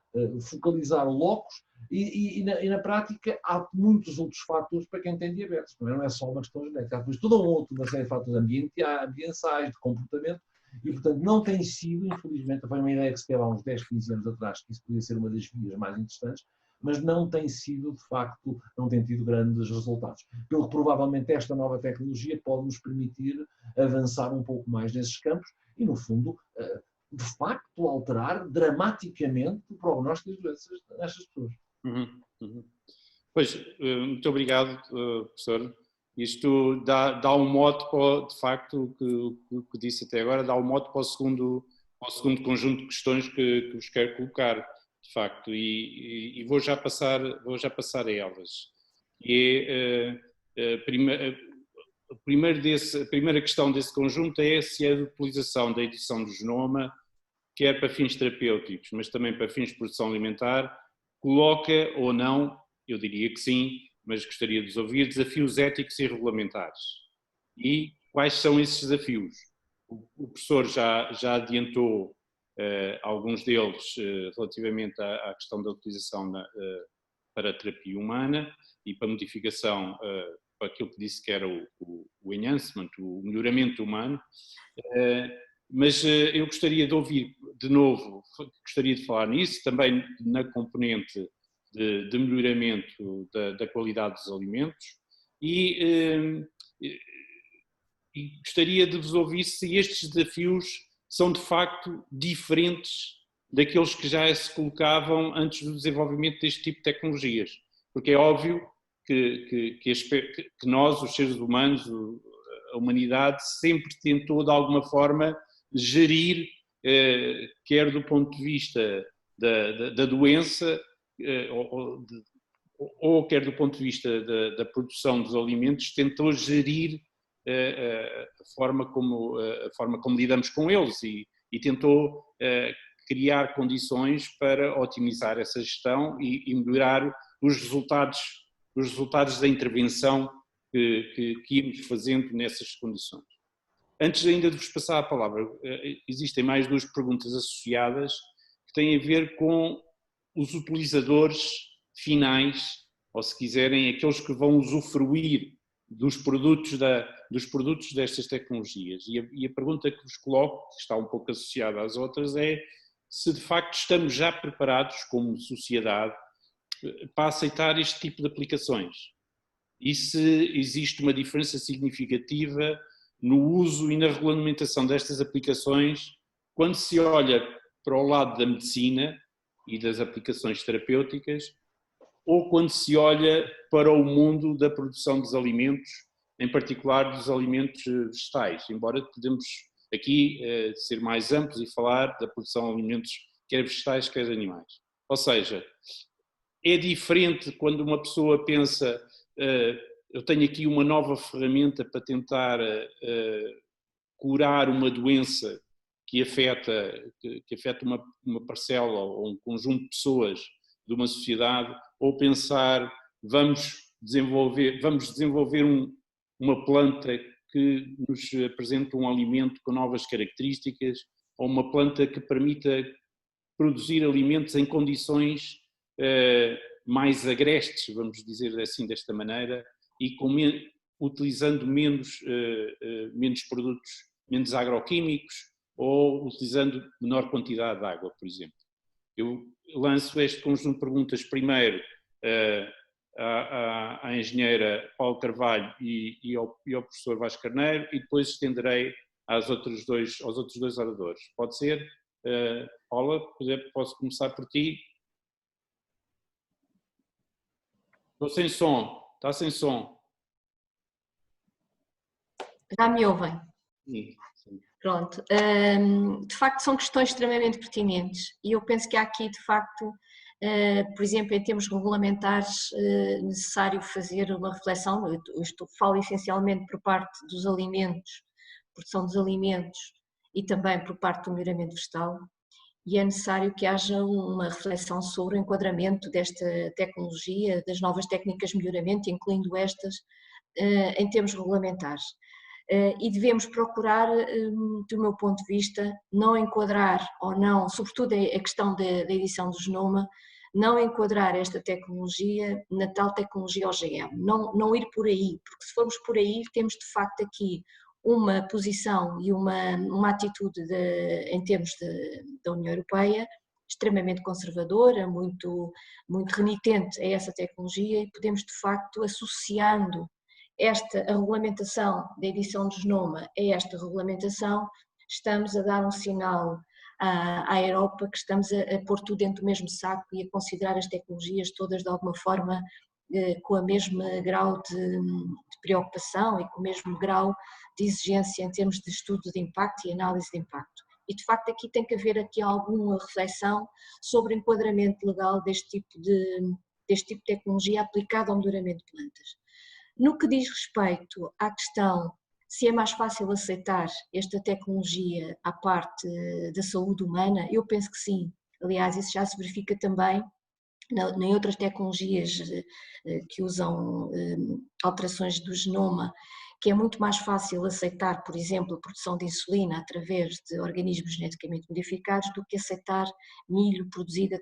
focalizar o locus e na prática há muitos outros fatores para quem tem diabetes, não é só uma questão genética, há depois toda uma série de fatores ambientais, de comportamento, e portanto não tem sido, infelizmente, foi uma ideia que se teve há uns 10, 15 anos atrás, que isso podia ser uma das vias mais interessantes, mas não tem sido, de facto, não tem tido grandes resultados. Pelo que provavelmente esta nova tecnologia pode nos permitir avançar um pouco mais nesses campos e, no fundo, de facto, alterar dramaticamente o prognóstico das doenças nestas pessoas. Pois, muito obrigado, professor. Isto dá um mote para, de facto, o que disse até agora, dá um mote para o segundo conjunto de questões que vos quero colocar, de facto, e vou já passar a elas. E a primeira questão desse conjunto é se a utilização da edição do genoma, quer para fins terapêuticos, mas também para fins de produção alimentar, coloca ou não, eu diria que sim, mas gostaria de os ouvir, desafios éticos e regulamentares. E quais são esses desafios? O professor já adiantou alguns deles relativamente à questão da utilização para a terapia humana e para a modificação, para aquilo que disse que era o enhancement, o melhoramento humano. Mas eu gostaria de ouvir de novo, gostaria de falar nisso, também na componente de melhoramento da qualidade dos alimentos e gostaria de vos ouvir se estes desafios são de facto diferentes daqueles que já se colocavam antes do desenvolvimento deste tipo de tecnologias, porque é óbvio que nós, os seres humanos, a humanidade sempre tentou de alguma forma gerir, quer do ponto de vista da doença, ou quer do ponto de vista da produção dos alimentos, tentou gerir a forma como lidamos com eles e tentou criar condições para otimizar essa gestão e melhorar os resultados da intervenção que íamos fazendo nessas condições. Antes ainda de vos passar a palavra, existem mais duas perguntas associadas que têm a ver com os utilizadores finais, ou se quiserem, aqueles que vão usufruir dos produtos destas tecnologias. E a pergunta que vos coloco, que está um pouco associada às outras, é se de facto estamos já preparados como sociedade para aceitar este tipo de aplicações e se existe uma diferença significativa no uso e na regulamentação destas aplicações quando se olha para o lado da medicina e das aplicações terapêuticas ou quando se olha para o mundo da produção dos alimentos, em particular dos alimentos vegetais, embora podemos aqui ser mais amplos e falar da produção de alimentos quer vegetais, quer animais. Ou seja, é diferente quando uma pessoa pensa eu tenho aqui uma nova ferramenta para tentar curar uma doença que afeta uma parcela ou um conjunto de pessoas de uma sociedade, ou pensar vamos desenvolver uma planta que nos apresenta um alimento com novas características, ou uma planta que permita produzir alimentos em condições mais agrestes, vamos dizer assim, desta maneira, e utilizando menos produtos, menos agroquímicos, ou utilizando menor quantidade de água, por exemplo. Eu lanço este conjunto de perguntas primeiro à engenheira Paula Carvalho e ao professor Vasco Carneiro, e depois estenderei aos outros dois oradores. Pode ser? Paula, posso começar por ti? Estou sem som. Está sem som. Já me ouvem? Sim. Pronto. De facto, são questões extremamente pertinentes e eu penso que há aqui, de facto, por exemplo, em termos regulamentares, necessário fazer uma reflexão. Eu falo essencialmente por parte dos alimentos, produção dos alimentos e também por parte do melhoramento vegetal, e é necessário que haja uma reflexão sobre o enquadramento desta tecnologia, das novas técnicas de melhoramento, incluindo estas, em termos regulamentares. E devemos procurar, do meu ponto de vista, não enquadrar ou não, sobretudo a questão da edição do genoma, não enquadrar esta tecnologia na tal tecnologia OGM, não ir por aí, porque se formos por aí temos de facto aqui uma posição e uma atitude em termos da União Europeia extremamente conservadora, muito renitente a essa tecnologia, e podemos de facto, associando a regulamentação da edição do genoma a esta regulamentação, estamos a dar um sinal à Europa que estamos a pôr tudo dentro do mesmo saco e a considerar as tecnologias todas de alguma forma com o mesmo grau de preocupação e com o mesmo grau de exigência em termos de estudo de impacto e análise de impacto. E de facto aqui tem que haver alguma reflexão sobre o enquadramento legal deste tipo de tecnologia aplicada ao melhoramento de plantas. No que diz respeito à questão se é mais fácil aceitar esta tecnologia à parte da saúde humana, eu penso que sim. Aliás, isso já se verifica também em outras tecnologias que usam alterações do genoma, que é muito mais fácil aceitar, por exemplo, a produção de insulina através de organismos geneticamente modificados do que aceitar milho produzido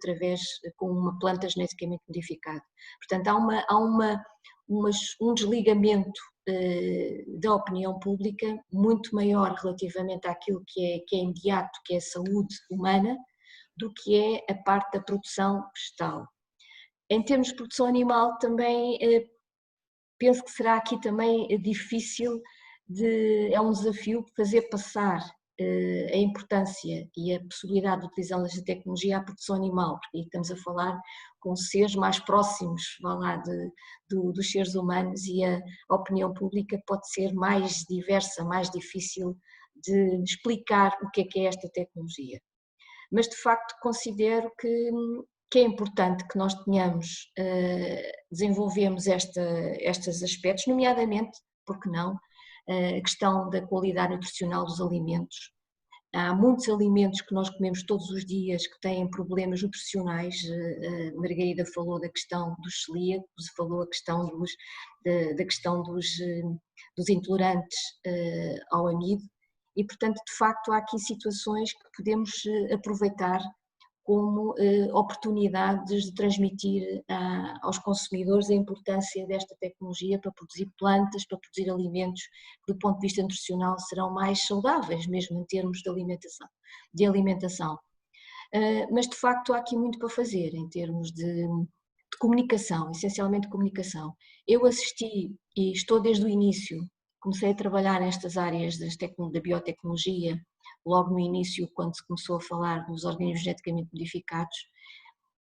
com uma planta geneticamente modificada. Portanto, há um desligamento da opinião pública muito maior relativamente àquilo que é imediato, que é a saúde humana, do que é a parte da produção vegetal. Em termos de produção animal também penso que será aqui também difícil, é um desafio fazer passar a importância e a possibilidade de utilizar esta tecnologia à produção animal, porque aí estamos a falar com seres mais próximos dos seres humanos e a opinião pública pode ser mais diversa, mais difícil de explicar o que é esta tecnologia. Mas de facto considero que é importante que nós desenvolvemos estes aspectos, nomeadamente, porque não, a questão da qualidade nutricional dos alimentos. Há muitos alimentos que nós comemos todos os dias que têm problemas nutricionais. A Margarida falou da questão dos celíacos, falou da questão dos intolerantes ao amido, e portanto de facto há aqui situações que podemos aproveitar como oportunidades de transmitir aos consumidores a importância desta tecnologia para produzir plantas, para produzir alimentos que do ponto de vista nutricional serão mais saudáveis, mesmo em termos de alimentação. Mas de facto há aqui muito para fazer em termos de comunicação, essencialmente comunicação. Eu assisti e estou desde o início, comecei a trabalhar nestas áreas da biotecnologia, logo no início, quando se começou a falar dos organismos geneticamente modificados,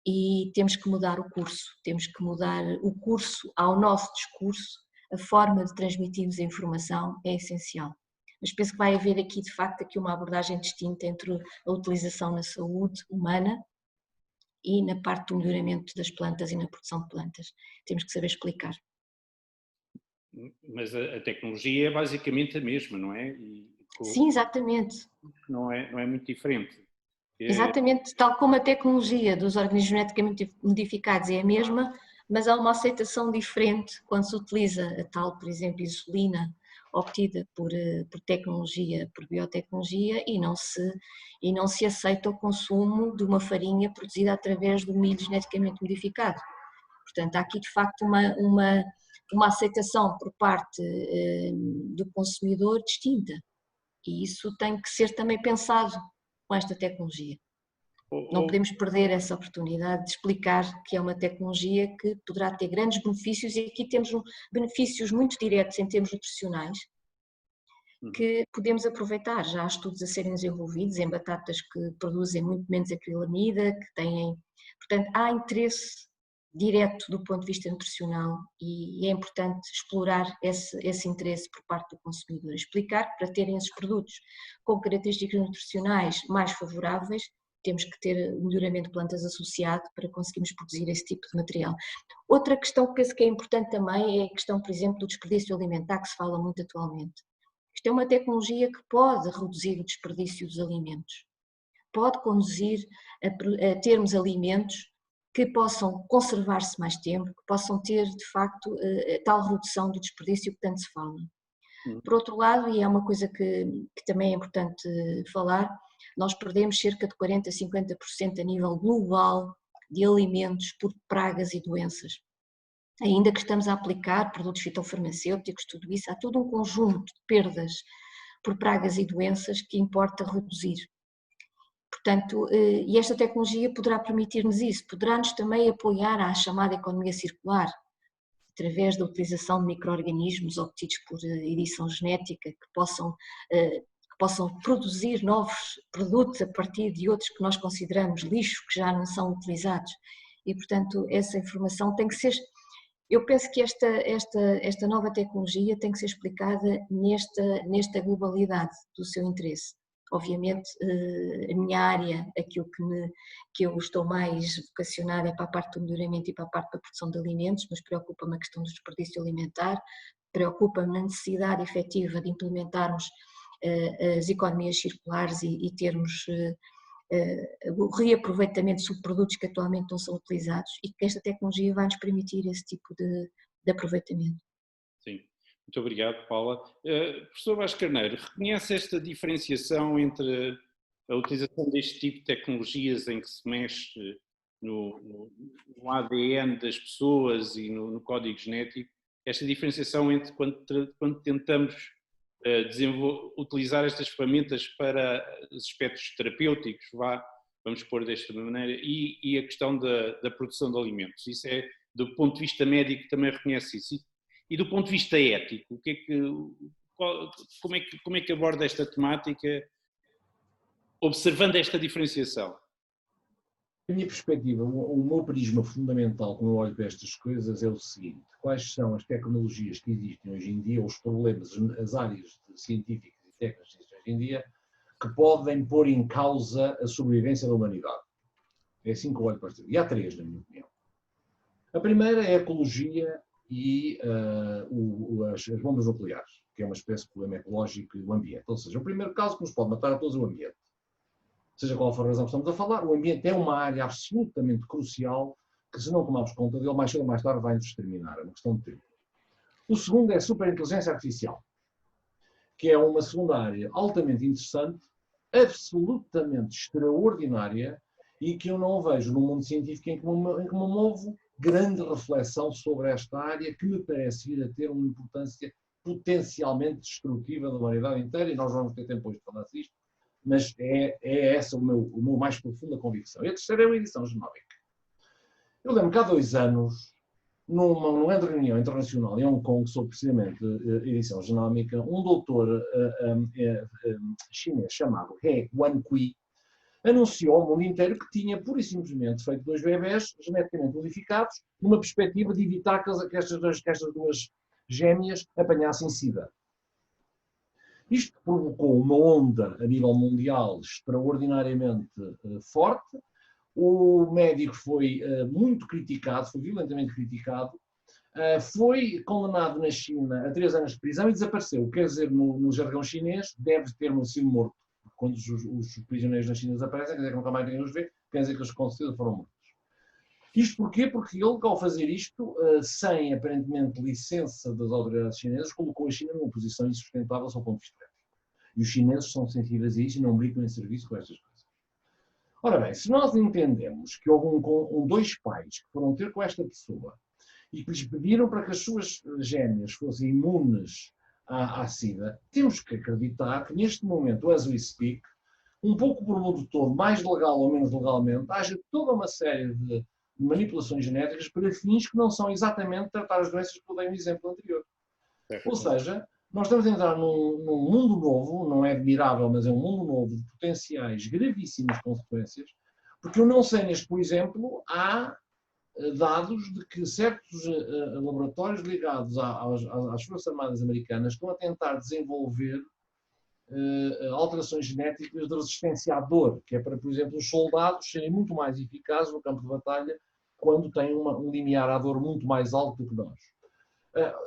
e temos que mudar o curso ao nosso discurso, a forma de transmitirmos a informação é essencial. Mas penso que vai haver aqui, de facto, uma abordagem distinta entre a utilização na saúde humana e na parte do melhoramento das plantas e na produção de plantas. Temos que saber explicar. Mas a tecnologia é basicamente a mesma, não é? Sim, exatamente. Não é muito diferente. Exatamente, tal como a tecnologia dos organismos geneticamente modificados é a mesma, mas há uma aceitação diferente quando se utiliza a tal, por exemplo, insulina obtida por tecnologia, por biotecnologia, e não se aceita o consumo de uma farinha produzida através do milho geneticamente modificado. Portanto, há aqui de facto uma aceitação por parte do consumidor distinta, e isso tem que ser também pensado com esta tecnologia. Não podemos perder essa oportunidade de explicar que é uma tecnologia que poderá ter grandes benefícios, e aqui temos benefícios muito diretos em termos nutricionais que podemos aproveitar. Já há estudos a serem desenvolvidos em batatas que produzem muito menos acrilamida, que têm... Portanto, há interesse direto do ponto de vista nutricional, e é importante explorar esse interesse por parte do consumidor. Explicar que para terem esses produtos com características nutricionais mais favoráveis, temos que ter melhoramento de plantas associado para conseguirmos produzir esse tipo de material. Outra questão que penso que é importante também é a questão, por exemplo, do desperdício alimentar, que se fala muito atualmente. Isto é uma tecnologia que pode reduzir o desperdício dos alimentos, pode conduzir a termos alimentos que possam conservar-se mais tempo, que possam ter, de facto, tal redução do desperdício que tanto se fala. Por outro lado, e é uma coisa que também é importante falar, nós perdemos cerca de 40% a 50% a nível global de alimentos por pragas e doenças. Ainda que estamos a aplicar produtos fitofarmacêuticos, tudo isso, há todo um conjunto de perdas por pragas e doenças que importa reduzir. Portanto, e esta tecnologia poderá permitir-nos isso, poderá-nos também apoiar à chamada economia circular, através da utilização de micro-organismos obtidos por edição genética, que possam produzir novos produtos a partir de outros que nós consideramos lixo, que já não são utilizados. E, portanto, essa informação tem que ser... Eu penso que esta nova tecnologia tem que ser explicada nesta globalidade do seu interesse. Obviamente, a minha área, aquilo que eu estou mais vocacionada é para a parte do melhoramento e para a parte da produção de alimentos, mas preocupa-me a questão do desperdício alimentar, preocupa-me a necessidade efetiva de implementarmos as economias circulares e termos o reaproveitamento de subprodutos que atualmente não são utilizados, e que esta tecnologia vai nos permitir esse tipo de aproveitamento. Sim, muito obrigado, Paula. Professor Vasco Carneiro, reconhece esta diferenciação entre a utilização deste tipo de tecnologias em que se mexe no ADN das pessoas e no código genético, esta diferenciação entre quando tentamos utilizar estas ferramentas para aspectos terapêuticos, vamos pôr desta maneira, e a questão da produção de alimentos. Isso é, do ponto de vista médico, também reconhece isso. E do ponto de vista ético, como é que aborda esta temática, observando esta diferenciação? A minha perspectiva, o meu prisma fundamental quando eu olho para estas coisas é o seguinte: quais são as tecnologias que existem hoje em dia, os problemas, as áreas científicas e técnicas hoje em dia, que podem pôr em causa a sobrevivência da humanidade. É assim que eu olho para isto. E há três, na minha opinião. A primeira é a ecologia e as bombas nucleares, que é uma espécie de problema ecológico e do ambiente. Ou seja, o primeiro caso que nos pode matar a todos é o ambiente. Seja qual for a razão que estamos a falar, o ambiente é uma área absolutamente crucial que, se não tomarmos conta dele, mais cedo ou mais tarde vai nos exterminar. É uma questão de tempo. O segundo é a superinteligência artificial, que é uma segunda área altamente interessante, absolutamente extraordinária, e que eu não vejo no mundo científico em que me movo grande reflexão sobre esta área, que me parece vir a ter uma importância potencialmente destrutiva da humanidade inteira, e nós vamos ter tempo hoje de falar disto, mas é essa o meu mais profunda convicção. E a terceira é a edição genómica. Eu lembro que há 2 anos, numa grande reunião internacional em Hong Kong sobre precisamente edição genómica, um doutor chinês chamado He Guankui anunciou ao mundo inteiro que tinha pura e simplesmente feito 2 bebés geneticamente modificados, numa perspectiva de evitar que estas duas gêmeas apanhassem SIDA. Isto provocou uma onda a nível mundial extraordinariamente forte. O médico foi muito criticado, foi violentamente criticado, foi condenado na China a 3 anos de prisão e desapareceu. Quer dizer, no jargão chinês, deve ter sido morto. Quando os prisioneiros na China desaparecem, quer dizer que nunca mais ninguém os vê, quer dizer que eles com certeza foram mortos. Isto porquê? Porque ele, ao fazer isto, sem aparentemente licença das autoridades chinesas, colocou a China numa posição insustentável sob o ponto de vista ético. E os chineses são sensíveis a isso e não brincam em serviço com estas coisas. Ora bem, se nós entendemos que houve dois pais que foram ter com esta pessoa e que lhes pediram para que as suas gêmeas fossem imunes à SIDA, temos que acreditar que neste momento, as we speak, um pouco por mundo todo, mais legal ou menos legalmente, haja toda uma série de manipulações genéticas para fins que não são exatamente tratar as doenças que eu dei no exemplo anterior. Ou seja, nós estamos a entrar num mundo novo, não é admirável, mas é um mundo novo de potenciais gravíssimas consequências, porque eu não sei neste, por exemplo, há dados de que certos laboratórios ligados às Forças Armadas Americanas estão a tentar desenvolver alterações genéticas de resistência à dor, que é para, por exemplo, os soldados serem muito mais eficazes no campo de batalha quando têm um limiar à dor muito mais alto do que nós.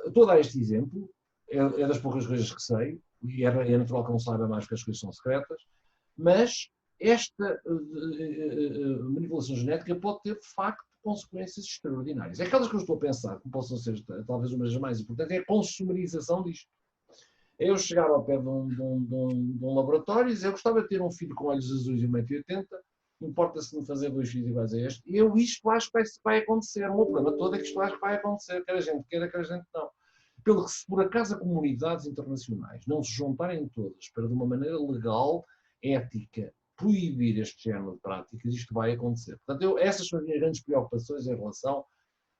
Estou a dar este exemplo, é das poucas coisas que sei, e é natural que não saiba mais porque as coisas são secretas, mas esta manipulação genética pode ter, de facto, consequências extraordinárias. Aquelas que eu estou a pensar, que possam ser talvez uma das mais importantes, é a consumerização disto. É eu chegar ao pé de um laboratório e dizer: eu gostava de ter um filho com olhos azuis e 1,80 m, importa-se de me fazer 2 filhos iguais a este. E isto acho que vai acontecer. O meu problema todo é que isto acho que vai acontecer, quer a gente queira, quer a gente não. Pelo que, se por acaso a comunidades internacionais não se juntarem todas para, de uma maneira legal, ética, proibir este género de práticas, isto vai acontecer. Portanto, essas são as minhas grandes preocupações em relação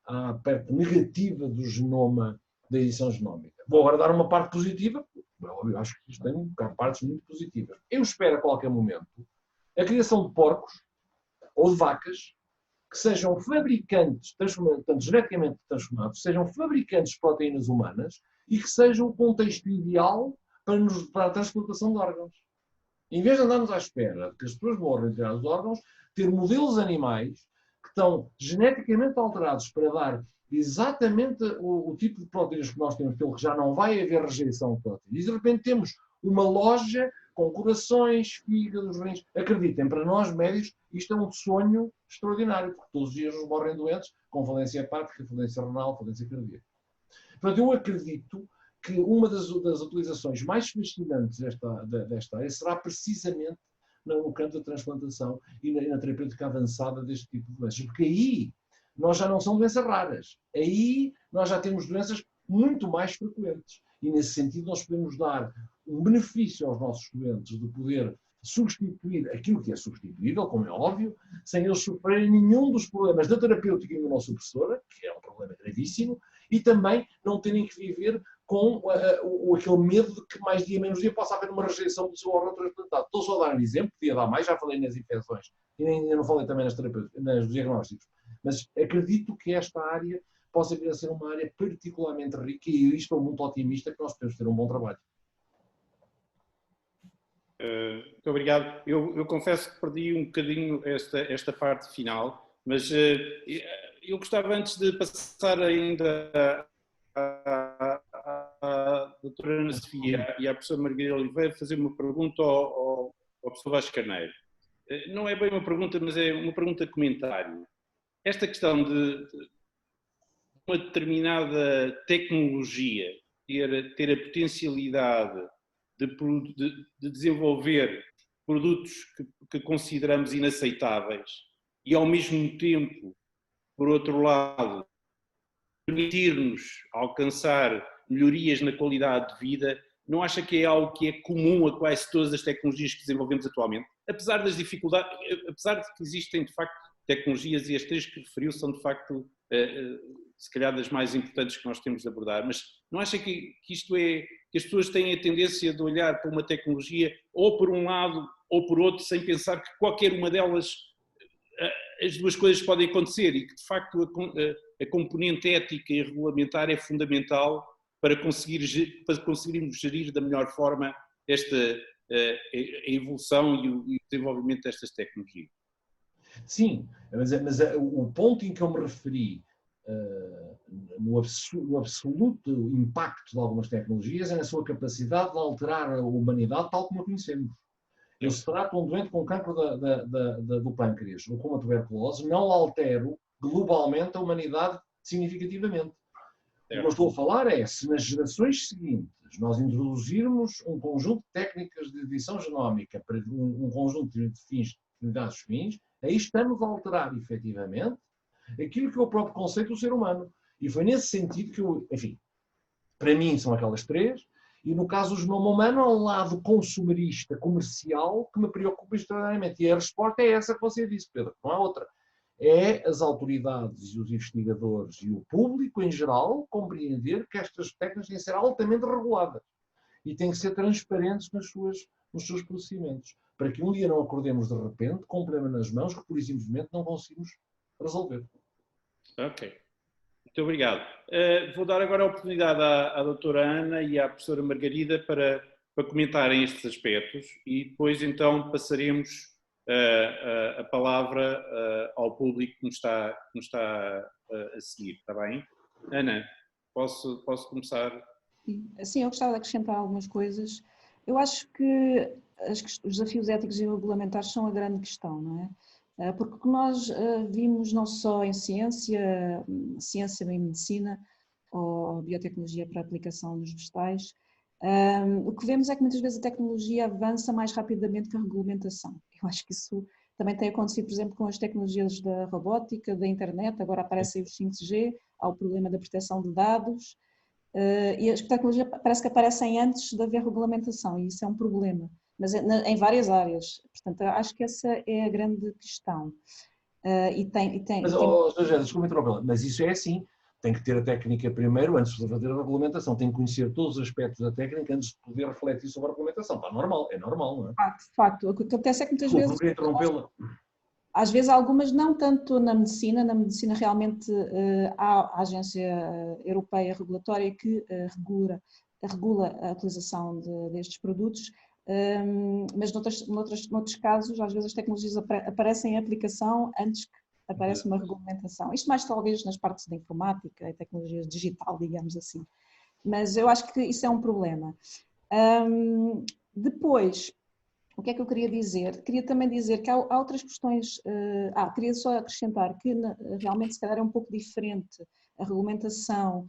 à parte negativa do genoma, da edição genómica. Vou agora dar uma parte positiva. Eu acho que isto tem partes muito positivas. Eu espero a qualquer momento a criação de porcos ou de vacas que sejam fabricantes, portanto, geneticamente transformados, sejam fabricantes de proteínas humanas e que sejam o contexto ideal para a transplantação de órgãos. Em vez de andarmos à espera de que as pessoas morram e tirar os órgãos, ter modelos animais que estão geneticamente alterados para dar exatamente o tipo de proteínas que nós temos, pelo que já não vai haver rejeição de proteínas. E de repente temos uma loja com corações, fígados, rins. Acreditem, para nós médicos, isto é um sonho extraordinário, porque todos os dias nos morrem doentes com falência hepática, falência renal, falência cardíaca. Portanto, eu acredito que uma das utilizações mais fascinantes desta área será precisamente no campo da transplantação e na terapêutica avançada deste tipo de doenças. Porque aí nós já não são doenças raras. Aí nós já temos doenças muito mais frequentes. E, nesse sentido, nós podemos dar um benefício aos nossos doentes de poder substituir aquilo que é substituível, como é óbvio, sem eles sofrerem nenhum dos problemas da terapêutica imunossupressora, que é um problema gravíssimo, e também não terem que viver com aquele medo de que mais dia menos dia possa haver uma rejeição do seu órgão transplantado. Estou só a dar um exemplo, podia dar mais, já falei nas infecções, e ainda não falei também nos diagnósticos, mas acredito que esta área possa vir a ser uma área particularmente rica e estou muito otimista que nós podemos ter um bom trabalho. Muito obrigado. Eu confesso que perdi um bocadinho esta parte final, mas eu gostava, antes de passar ainda à doutora Ana Sofia e à professora Margarida Oliveira, fazer uma pergunta ao professor Vasco Carneiro. Não é bem uma pergunta, mas é uma pergunta de comentário. Esta questão de uma determinada tecnologia ter a potencialidade de desenvolver produtos que consideramos inaceitáveis e, ao mesmo tempo, por outro lado, permitir-nos alcançar melhorias na qualidade de vida, não acha que é algo que é comum a quase todas as tecnologias que desenvolvemos atualmente? Apesar das dificuldades, apesar de que existem, de facto, tecnologias, e as três que referiu são, de facto, se calhar das mais importantes que nós temos de abordar, mas não acha que isto é, que as pessoas têm a tendência de olhar para uma tecnologia ou por um lado ou por outro, sem pensar que qualquer uma delas, as duas coisas podem acontecer, e que, de facto, a componente ética e regulamentar é fundamental para conseguirmos gerir da melhor forma a evolução e o desenvolvimento destas tecnologias? Sim, mas o ponto em que eu me referi no absoluto impacto de algumas tecnologias é na sua capacidade de alterar a humanidade tal como a conhecemos. Eu, se trato um doente com cancro do pâncreas ou com a tuberculose, não altero globalmente a humanidade significativamente. O que eu estou a falar é, se nas gerações seguintes nós introduzirmos um conjunto de técnicas de edição genómica para um conjunto de fins, determinados fins, aí estamos a alterar, efetivamente, aquilo que é o próprio conceito do ser humano. E foi nesse sentido que eu, enfim, para mim são aquelas três, e no caso do genoma humano há um lado consumerista, comercial, que me preocupa extraordinariamente. E a resposta é essa que você disse, Pedro, não há outra. É as autoridades e os investigadores e o público em geral compreender que estas técnicas têm que ser altamente reguladas e têm que ser transparentes nos seus procedimentos, para que um dia não acordemos de repente com um problema nas mãos que, por e simplesmente, não conseguimos resolver. Ok. Muito obrigado. Vou dar agora a oportunidade à doutora Ana e à professora Margarida para comentarem estes aspectos e depois então passaremos a palavra ao público que nos está a seguir, está bem? Ana, posso começar? Sim, eu gostava de acrescentar algumas coisas. Eu acho que os desafios éticos e regulamentares são a grande questão, não é? Porque o que nós vimos não só em ciência em medicina ou biotecnologia para aplicação nos vegetais, o que vemos é que muitas vezes a tecnologia avança mais rapidamente que a regulamentação. Eu acho que isso também tem acontecido, por exemplo, com as tecnologias da robótica, da internet, agora aparecem os 5G, há o problema da proteção de dados, e as tecnologias parece que aparecem antes de haver regulamentação, e isso é um problema, mas em várias áreas. Portanto, acho que essa é a grande questão. Desculpa interromper, mas isso é assim. Tem que ter a técnica primeiro, antes de fazer a regulamentação. Tem que conhecer todos os aspectos da técnica antes de poder refletir sobre a regulamentação. Está normal, é normal, não é? De facto. O que acontece é que muitas vezes... Não queria interrompê-la. Às vezes algumas não tanto na medicina realmente há a Agência Europeia Regulatória que regula a utilização destes produtos, mas noutros casos, às vezes as tecnologias aparecem em aplicação antes que aparece uma regulamentação. Isto mais talvez nas partes da informática e tecnologias digital, digamos assim. Mas eu acho que isso é um problema. Depois, o que é que eu queria dizer? Queria também dizer que há outras questões, queria só acrescentar que realmente se calhar é um pouco diferente a regulamentação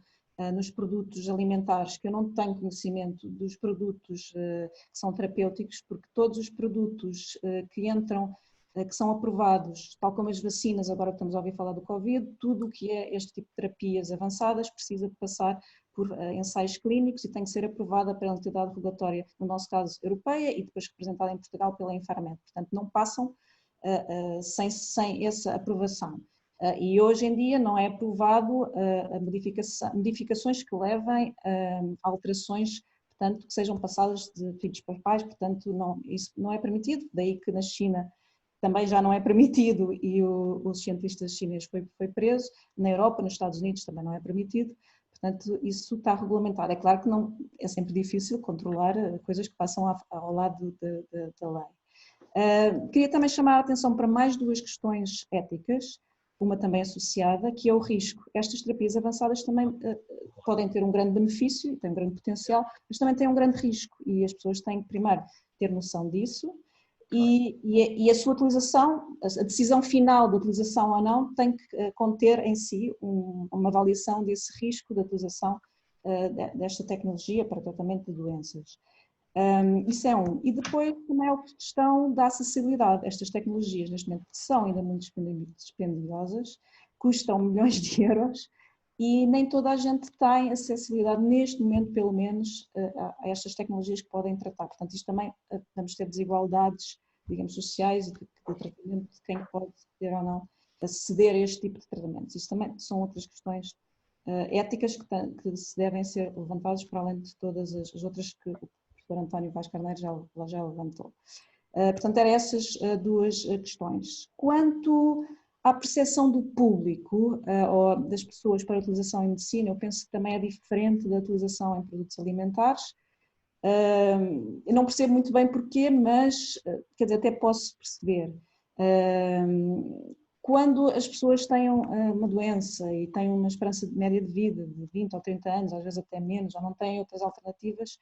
nos produtos alimentares, que eu não tenho conhecimento dos produtos que são terapêuticos, porque todos os produtos que entram, que são aprovados, tal como as vacinas, agora que estamos a ouvir falar do Covid, tudo o que é este tipo de terapias avançadas precisa de passar por ensaios clínicos e tem que ser aprovada pela entidade regulatória, no nosso caso europeia, e depois representada em Portugal pela Infarmed. Portanto, não passam sem essa aprovação. E hoje em dia não é aprovado modificações que levem a alterações, portanto, que sejam passadas de filhos para pais, portanto, isso não é permitido, daí que na China também já não é permitido e os cientistas chineses foi preso, na Europa, nos Estados Unidos também não é permitido, portanto isso está regulamentado. É claro que não é sempre difícil controlar coisas que passam ao lado da lei. Queria também chamar a atenção para mais duas questões éticas, uma também associada, que é o risco. Estas terapias avançadas também podem ter um grande benefício, têm um grande potencial, mas também têm um grande risco e as pessoas têm que primeiro ter noção disso. E a sua utilização, a decisão final de utilização ou não, tem que conter em si uma avaliação desse risco de utilização desta tecnologia para o tratamento de doenças. Isso é um. E depois também é a questão da acessibilidade. Estas tecnologias, neste momento, são ainda muito dispendiosas, custam milhões de euros e nem toda a gente tem acessibilidade, neste momento, pelo menos, a estas tecnologias que podem tratar. Portanto, isto também vamos ter desigualdades, digamos, sociais e de tratamento de quem pode ter ou não aceder a este tipo de tratamentos. Isto também são outras questões éticas que se devem ser levantadas para além de todas as outras que o professor António Vaz Carneiro já levantou. Portanto, eram essas duas questões. Quanto à percepção do público ou das pessoas para a utilização em medicina, eu penso que também é diferente da utilização em produtos alimentares. Eu não percebo muito bem porquê, mas quer dizer, até posso perceber. quando as pessoas têm uma doença e têm uma esperança de média de vida de 20 ou 30 anos, às vezes até menos, ou não têm outras alternativas,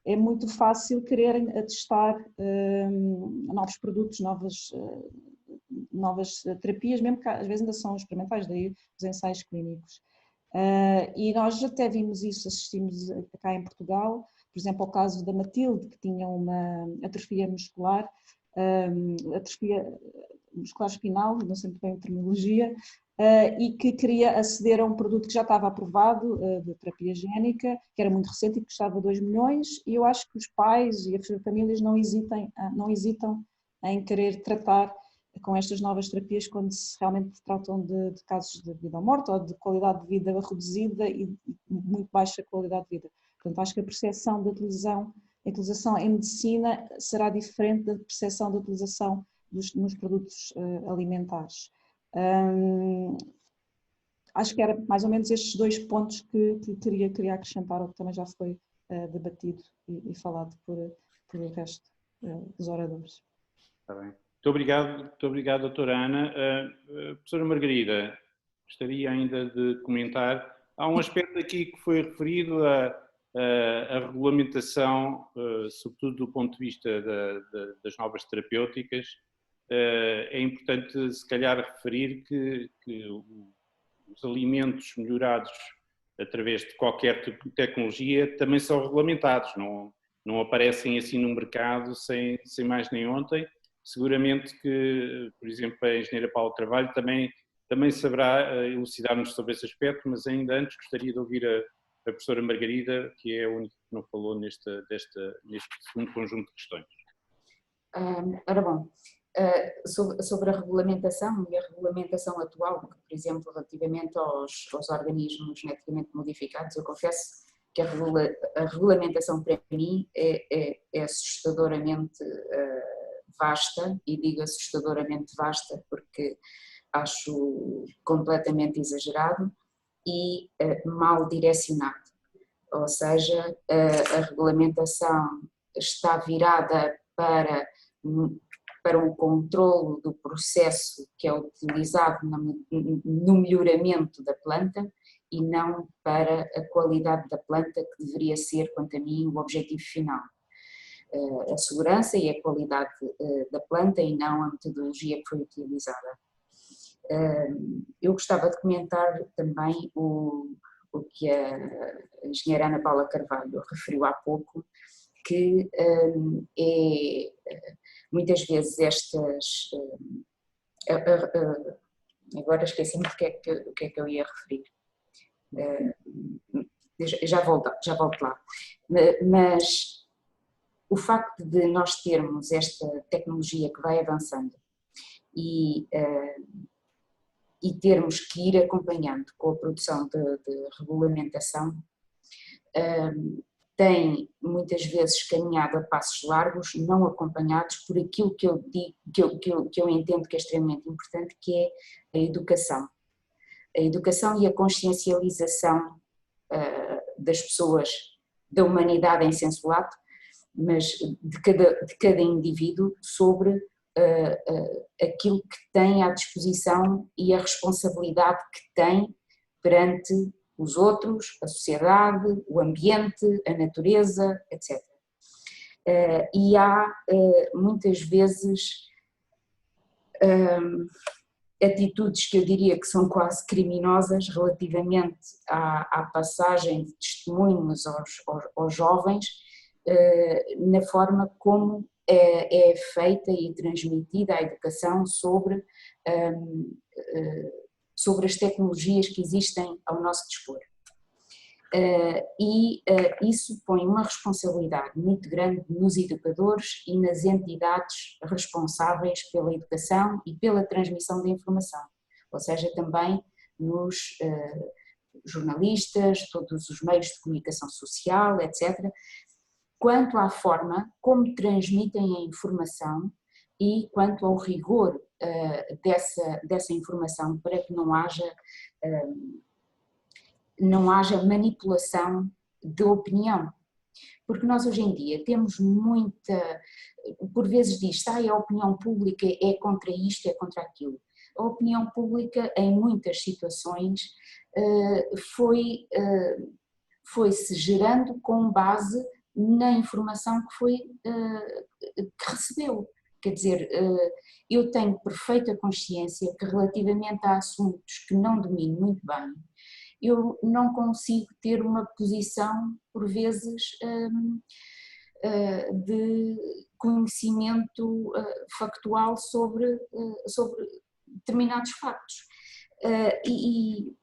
é muito fácil quererem testar novos produtos, novas terapias, mesmo que às vezes ainda são experimentais, daí os ensaios clínicos. E nós até vimos isso, assistimos cá em Portugal, por exemplo, ao caso da Matilde, que tinha uma atrofia muscular, atrofia muscular espinal, não sei muito bem a terminologia, e que queria aceder a um produto que já estava aprovado, de terapia génica, que era muito recente e que custava 2 milhões, e eu acho que os pais e as famílias não hesitam em querer tratar com estas novas terapias quando se realmente tratam de casos de vida ou morte ou de qualidade de vida reduzida e muito baixa qualidade de vida. Portanto, acho que a percepção da utilização em medicina será diferente da percepção da utilização nos produtos alimentares. Acho que era mais ou menos estes 2 pontos que queria acrescentar, o que também já foi debatido e falado por o resto dos oradores. Está bem. Muito obrigado, doutora Ana. Professora Margarida, gostaria ainda de comentar. Há um aspecto aqui que foi referido a regulamentação, sobretudo do ponto de vista das novas terapêuticas. É importante, se calhar, referir que os alimentos melhorados através de qualquer tipo de tecnologia também são regulamentados, não aparecem assim no mercado sem mais nem ontem. Seguramente que, por exemplo, a engenheira Paula Carvalho também saberá elucidar-nos sobre esse aspecto, mas ainda antes gostaria de ouvir a professora Margarida, que é a única que não falou neste segundo conjunto de questões. Ora bom, sobre a regulamentação e a regulamentação atual, por exemplo, relativamente aos organismos geneticamente modificados, eu confesso que a regulamentação para mim é assustadoramente vasta, e digo assustadoramente vasta porque acho completamente exagerado e mal direcionado. Ou seja, a regulamentação está virada para o controlo do processo que é utilizado no melhoramento da planta e não para a qualidade da planta, que deveria ser, quanto a mim, o objetivo final. A segurança e a qualidade da planta e não a metodologia que foi utilizada. Eu gostava de comentar também o que a engenheira Ana Paula Carvalho referiu há pouco, que muitas vezes estas... agora esqueci-me do que é que eu ia referir. Já volto lá. Mas o facto de nós termos esta tecnologia que vai avançando e termos que ir acompanhando com a produção de regulamentação, tem muitas vezes caminhado a passos largos, não acompanhados por aquilo que eu digo, que eu entendo que é extremamente importante, que é a educação. A educação e a consciencialização das pessoas, da humanidade em senso lato, mas de cada indivíduo sobre aquilo que tem à disposição e a responsabilidade que tem perante os outros, a sociedade, o ambiente, a natureza, etc. E há muitas vezes atitudes que eu diria que são quase criminosas relativamente à passagem de testemunhos aos jovens, na forma como é feita e transmitida a educação sobre as tecnologias que existem ao nosso dispor. Isso põe uma responsabilidade muito grande nos educadores e nas entidades responsáveis pela educação e pela transmissão da informação, ou seja, também nos jornalistas, todos os meios de comunicação social, etc., quanto à forma como transmitem a informação e quanto ao rigor dessa informação, para que não haja manipulação de opinião. Porque nós hoje em dia temos muita, por vezes diz, a opinião pública é contra isto, é contra aquilo. A opinião pública em muitas situações foi-se gerando com base na informação que recebeu. Quer dizer, eu tenho perfeita consciência que relativamente a assuntos que não domino muito bem, eu não consigo ter uma posição, por vezes, de conhecimento factual sobre determinados factos. E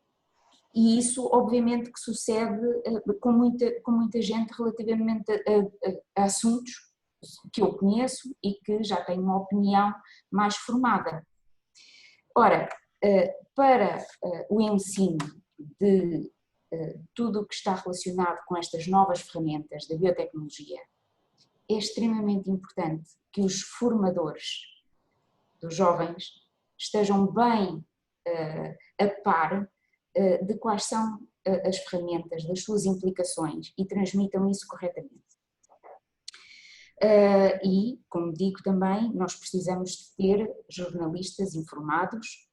isso, obviamente, que sucede com muita gente relativamente a assuntos que eu conheço e que já tenho uma opinião mais formada. Ora, para o ensino de tudo o que está relacionado com estas novas ferramentas da biotecnologia, é extremamente importante que os formadores dos jovens estejam bem a par de quais são as ferramentas, das suas implicações e transmitam isso corretamente. E, como digo também, nós precisamos de ter jornalistas informados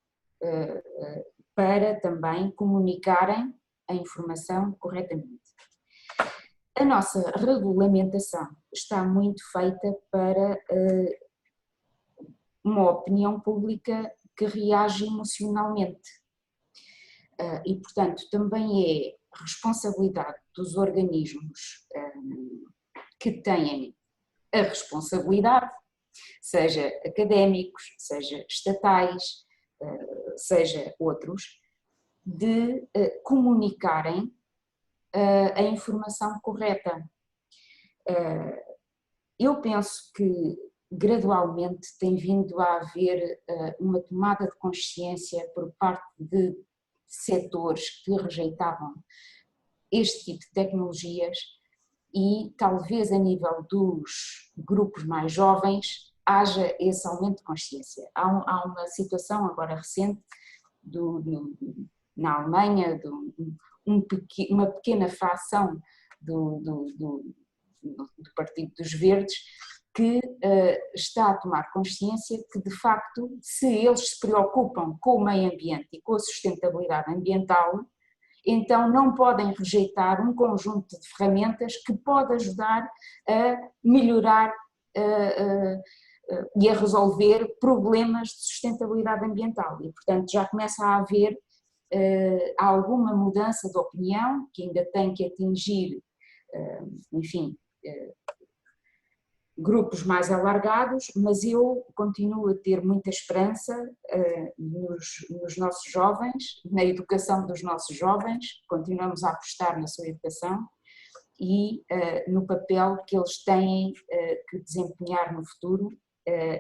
para também comunicarem a informação corretamente. A nossa regulamentação está muito feita para uma opinião pública que reage emocionalmente. E, portanto, também é responsabilidade dos organismos que têm a responsabilidade, seja académicos, seja estatais, seja outros, de comunicarem a informação correta. Eu penso que gradualmente tem vindo a haver uma tomada de consciência por parte de setores que rejeitavam este tipo de tecnologias e talvez a nível dos grupos mais jovens haja esse aumento de consciência. Há uma situação agora recente na Alemanha, uma pequena fração do Partido dos Verdes que está a tomar consciência que, de facto, se eles se preocupam com o meio ambiente e com a sustentabilidade ambiental, então não podem rejeitar um conjunto de ferramentas que pode ajudar a melhorar e a resolver problemas de sustentabilidade ambiental. E, portanto, já começa a haver alguma mudança de opinião, que ainda tem que atingir, enfim, grupos mais alargados, mas eu continuo a ter muita esperança nos nossos jovens, na educação dos nossos jovens, continuamos a apostar na sua educação e no papel que eles têm que desempenhar no futuro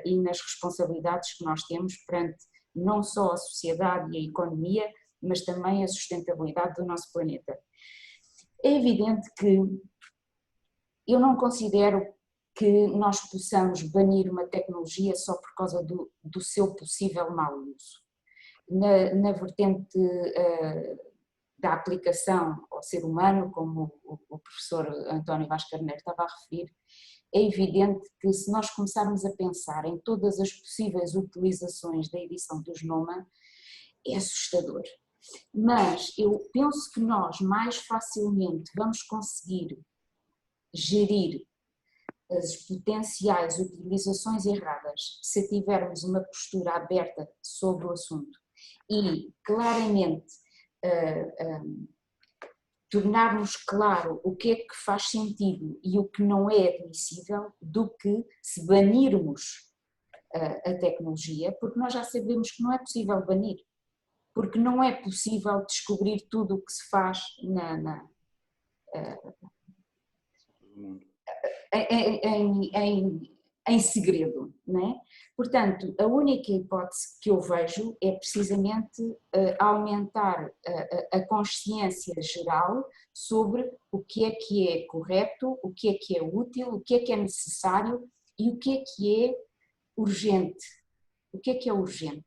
e nas responsabilidades que nós temos perante não só a sociedade e a economia, mas também a sustentabilidade do nosso planeta. É evidente que eu não considero que nós possamos banir uma tecnologia só por causa do seu possível mau uso. Na vertente da aplicação ao ser humano, como o professor António Vaz Carneiro estava a referir, é evidente que se nós começarmos a pensar em todas as possíveis utilizações da edição do genoma, é assustador. Mas eu penso que nós mais facilmente vamos conseguir gerir as potenciais utilizações erradas se tivermos uma postura aberta sobre o assunto e claramente tornarmos claro o que é que faz sentido e o que não é admissível, do que se banirmos a tecnologia, porque nós já sabemos que não é possível banir, porque não é possível descobrir tudo o que se faz em segredo, não é? Portanto, a única hipótese que eu vejo é precisamente aumentar a consciência geral sobre o que é correto, o que é útil, o que é necessário e o que é urgente. O que é urgente?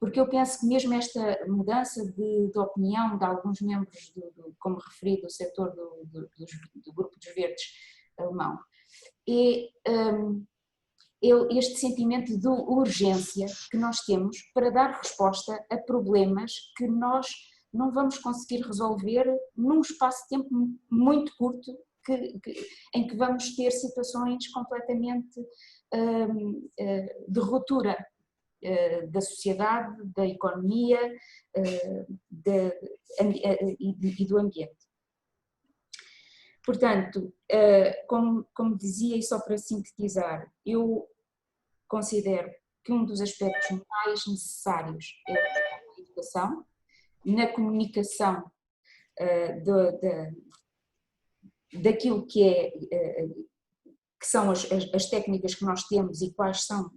porque eu penso que mesmo esta mudança de opinião de alguns membros, como referi, do setor do Grupo dos Verdes alemão, é este sentimento de urgência que nós temos para dar resposta a problemas que nós não vamos conseguir resolver num espaço de tempo muito curto, em que vamos ter situações completamente de ruptura da sociedade, da economia e do ambiente. Portanto, como dizia, e só para sintetizar, eu considero que um dos aspectos mais necessários é a educação, na comunicação daquilo que são as técnicas que nós temos e quais são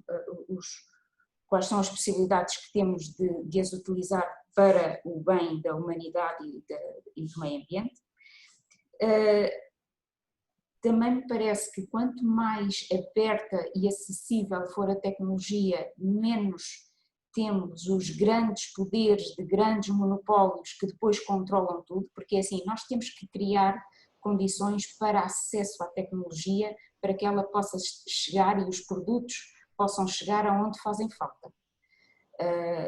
as possibilidades que temos de as utilizar para o bem da humanidade e do meio ambiente. Também me parece que quanto mais aberta e acessível for a tecnologia, menos temos os grandes poderes de grandes monopólios que depois controlam tudo, porque assim, nós temos que criar condições para acesso à tecnologia, para que ela possa chegar e os produtos possam chegar aonde fazem falta.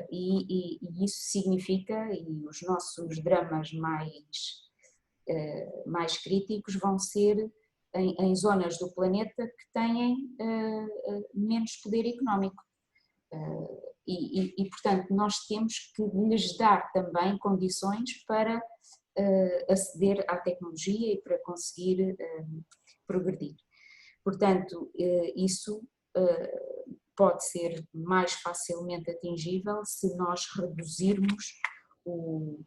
E isso significa, e os nossos dramas mais críticos vão ser em zonas do planeta que têm menos poder económico. E, portanto, nós temos que lhes dar também condições para aceder à tecnologia e para conseguir progredir. Portanto, isso pode ser mais facilmente atingível se nós reduzirmos o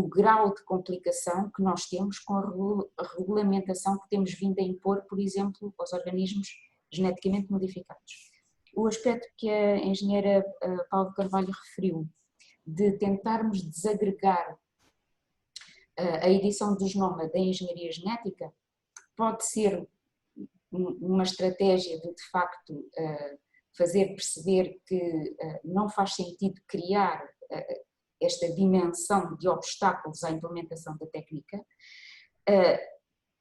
grau de complicação que nós temos com a regulamentação que temos vindo a impor, por exemplo, aos organismos geneticamente modificados. O aspecto que a engenheira Paula Carvalho referiu, de tentarmos desagregar a edição do genoma da engenharia genética, pode ser uma estratégia de facto, fazer perceber que não faz sentido criar esta dimensão de obstáculos à implementação da técnica,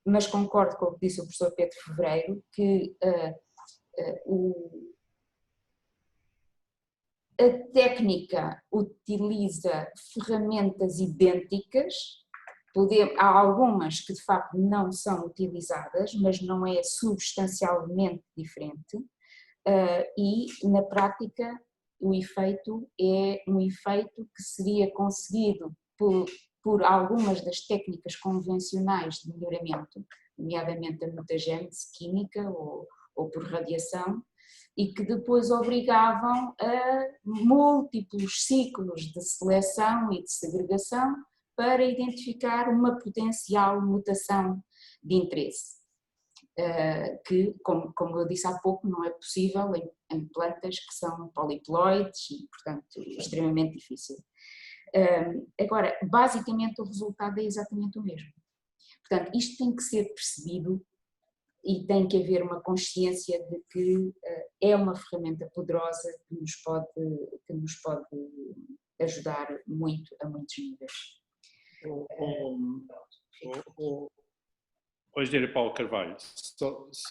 mas concordo com o que disse o professor Pedro Fevereiro, que a técnica utiliza ferramentas idênticas, há algumas que de facto não são utilizadas, mas não é substancialmente diferente, e na prática o efeito é um efeito que seria conseguido por algumas das técnicas convencionais de melhoramento, nomeadamente a mutagênese química ou por radiação, e que depois obrigavam a múltiplos ciclos de seleção e de segregação para identificar uma potencial mutação de interesse, que, como eu disse há pouco, não é possível em plantas que são poliploides e, portanto, extremamente difícil. Agora, basicamente o resultado é exatamente o mesmo. Portanto, isto tem que ser percebido e tem que haver uma consciência de que é uma ferramenta poderosa que nos pode ajudar muito a muitos níveis. Engenheiro Paulo Carvalho,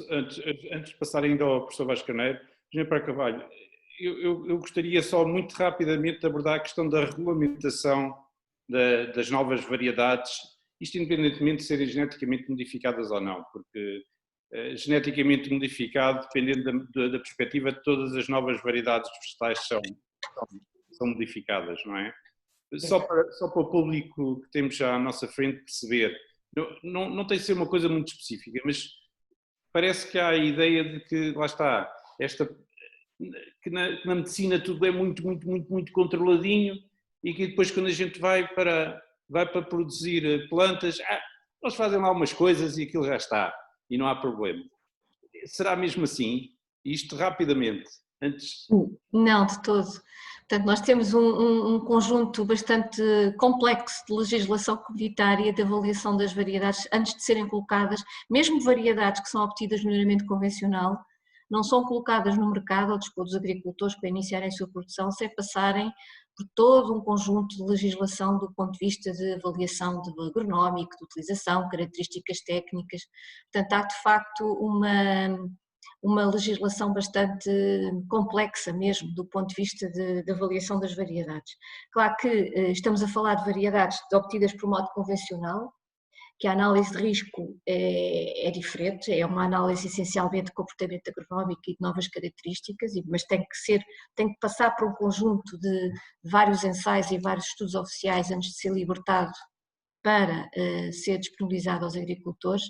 antes de passar ainda ao professor Vasco Carneiro, engenheiro Paulo Carvalho, eu gostaria só muito rapidamente de abordar a questão da regulamentação das novas variedades, isto independentemente de serem geneticamente modificadas ou não, porque geneticamente modificado, dependendo da perspectiva de todas as novas variedades vegetais são modificadas, não é? Só para o público que temos já à nossa frente perceber, não tem de ser uma coisa muito específica, mas parece que há a ideia de que, lá está, que na medicina tudo é muito, muito, muito, muito controladinho e que depois quando a gente vai para produzir plantas, eles fazem lá umas coisas e aquilo já está e não há problema. Será mesmo assim? Isto rapidamente, antes... Não, de todo. Portanto, nós temos um conjunto bastante complexo de legislação comunitária de avaliação das variedades antes de serem colocadas, mesmo variedades que são obtidas no melhoramento convencional, não são colocadas no mercado ao dispor dos agricultores para iniciarem a sua produção sem passarem por todo um conjunto de legislação do ponto de vista de avaliação de agronómico, de utilização, características técnicas. Portanto, há de facto uma legislação bastante complexa mesmo do ponto de vista de avaliação das variedades. Claro que estamos a falar de variedades obtidas por modo convencional, que a análise de risco é diferente, é uma análise essencialmente de comportamento agronómico e de novas características, mas tem que passar por um conjunto de vários ensaios e vários estudos oficiais antes de ser libertado para ser disponibilizado aos agricultores,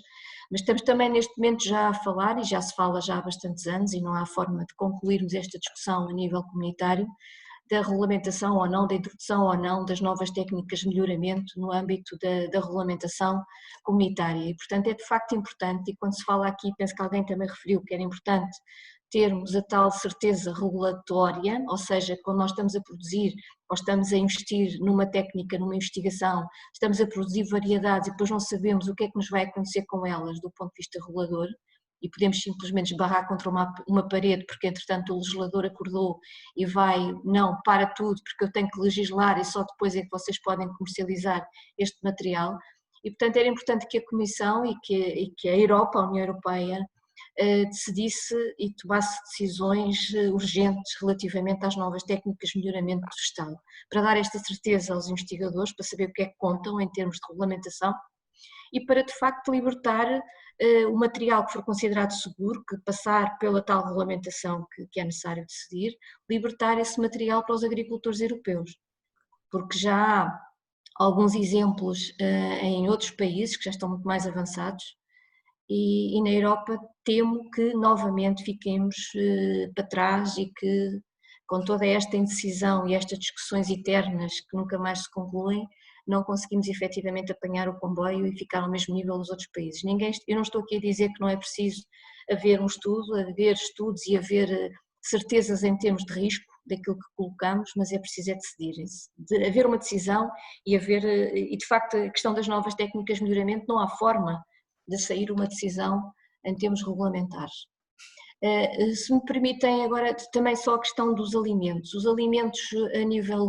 mas estamos também neste momento já a falar, e já se fala já há bastantes anos, e não há forma de concluirmos esta discussão a nível comunitário, da regulamentação ou não, da introdução ou não das novas técnicas de melhoramento no âmbito da regulamentação comunitária. E, portanto, é de facto importante, e quando se fala aqui, penso que alguém também referiu que era importante termos a tal certeza regulatória, ou seja, quando nós estamos a produzir ou estamos a investir numa técnica, numa investigação, estamos a produzir variedades e depois não sabemos o que é que nos vai acontecer com elas do ponto de vista regulador, e podemos simplesmente esbarrar contra uma parede porque entretanto o legislador acordou e vai, não, para tudo porque eu tenho que legislar e só depois é que vocês podem comercializar este material. E portanto era importante que a Comissão e que a Europa, a União Europeia, decidisse e tomasse decisões urgentes relativamente às novas técnicas de melhoramento vegetal, para dar esta certeza aos investigadores, para saber o que é que contam em termos de regulamentação e para de facto libertar o material que for considerado seguro, que passar pela tal regulamentação que é necessário decidir, libertar esse material para os agricultores europeus, porque já há alguns exemplos em outros países que já estão muito mais avançados e na Europa temo que novamente fiquemos para trás e que com toda esta indecisão e estas discussões eternas que nunca mais se concluem, não conseguimos efetivamente apanhar o comboio e ficar ao mesmo nível dos outros países. Eu não estou aqui a dizer que não é preciso haver um estudo, haver estudos e haver certezas em termos de risco daquilo que colocamos, mas é preciso decidir, de haver uma decisão e de facto a questão das novas técnicas de melhoramento não há forma de sair uma decisão em termos regulamentares. Se me permitem agora também só a questão dos alimentos. Os alimentos a nível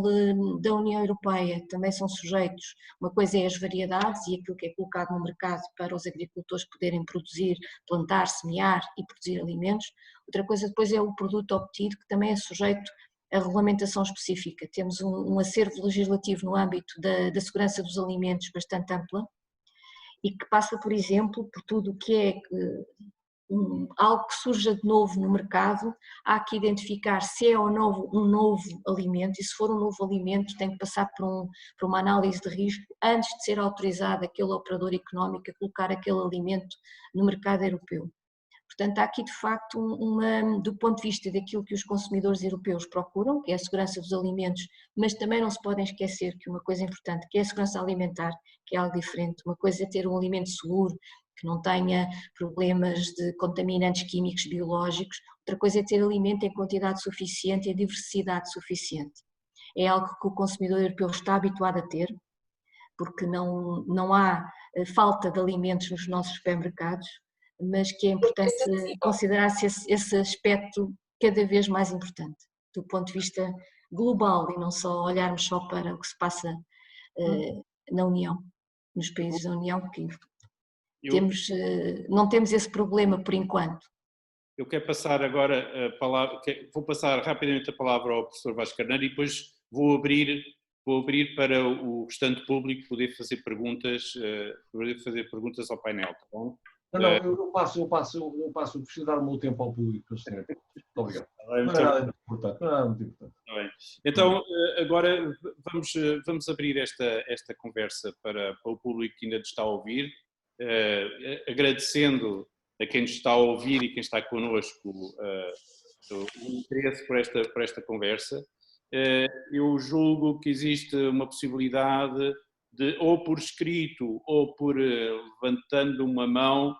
da União Europeia também são sujeitos, uma coisa é as variedades e aquilo que é colocado no mercado para os agricultores poderem produzir, plantar, semear e produzir alimentos, outra coisa depois é o produto obtido que também é sujeito a regulamentação específica. Temos um acervo legislativo no âmbito da segurança dos alimentos bastante ampla e que passa, por exemplo, por tudo o que é algo que surja de novo no mercado, há que identificar se é ou não um novo alimento, e se for um novo alimento tem que passar por uma análise de risco antes de ser autorizado aquele operador económico a colocar aquele alimento no mercado europeu. Portanto, há aqui de facto do ponto de vista daquilo que os consumidores europeus procuram, que é a segurança dos alimentos, mas também não se podem esquecer que uma coisa importante, que é a segurança alimentar, que é algo diferente. Uma coisa é ter um alimento seguro, que não tenha problemas de contaminantes químicos, biológicos, outra coisa é ter alimento em quantidade suficiente e a diversidade suficiente. É algo que o consumidor europeu está habituado a ter, porque não há falta de alimentos nos nossos supermercados, mas que é importante considerar-se esse aspecto cada vez mais importante, do ponto de vista global e não só olharmos só para o que se passa na União, nos países da União, que não temos esse problema por enquanto. Eu quero passar agora a palavra, vou passar rapidamente a palavra ao professor Vasco Carneiro e depois vou abrir para o restante público poder fazer perguntas ao painel, tá bom? Não, eu passo, preciso dar o meu tempo ao público, senhor. Muito obrigado. Não é nada muito importante. Então, agora vamos abrir esta conversa para o público que ainda nos está a ouvir, agradecendo a quem nos está a ouvir e quem está connosco o interesse por esta conversa. Eu julgo que existe uma possibilidade de, ou por escrito ou por levantando uma mão,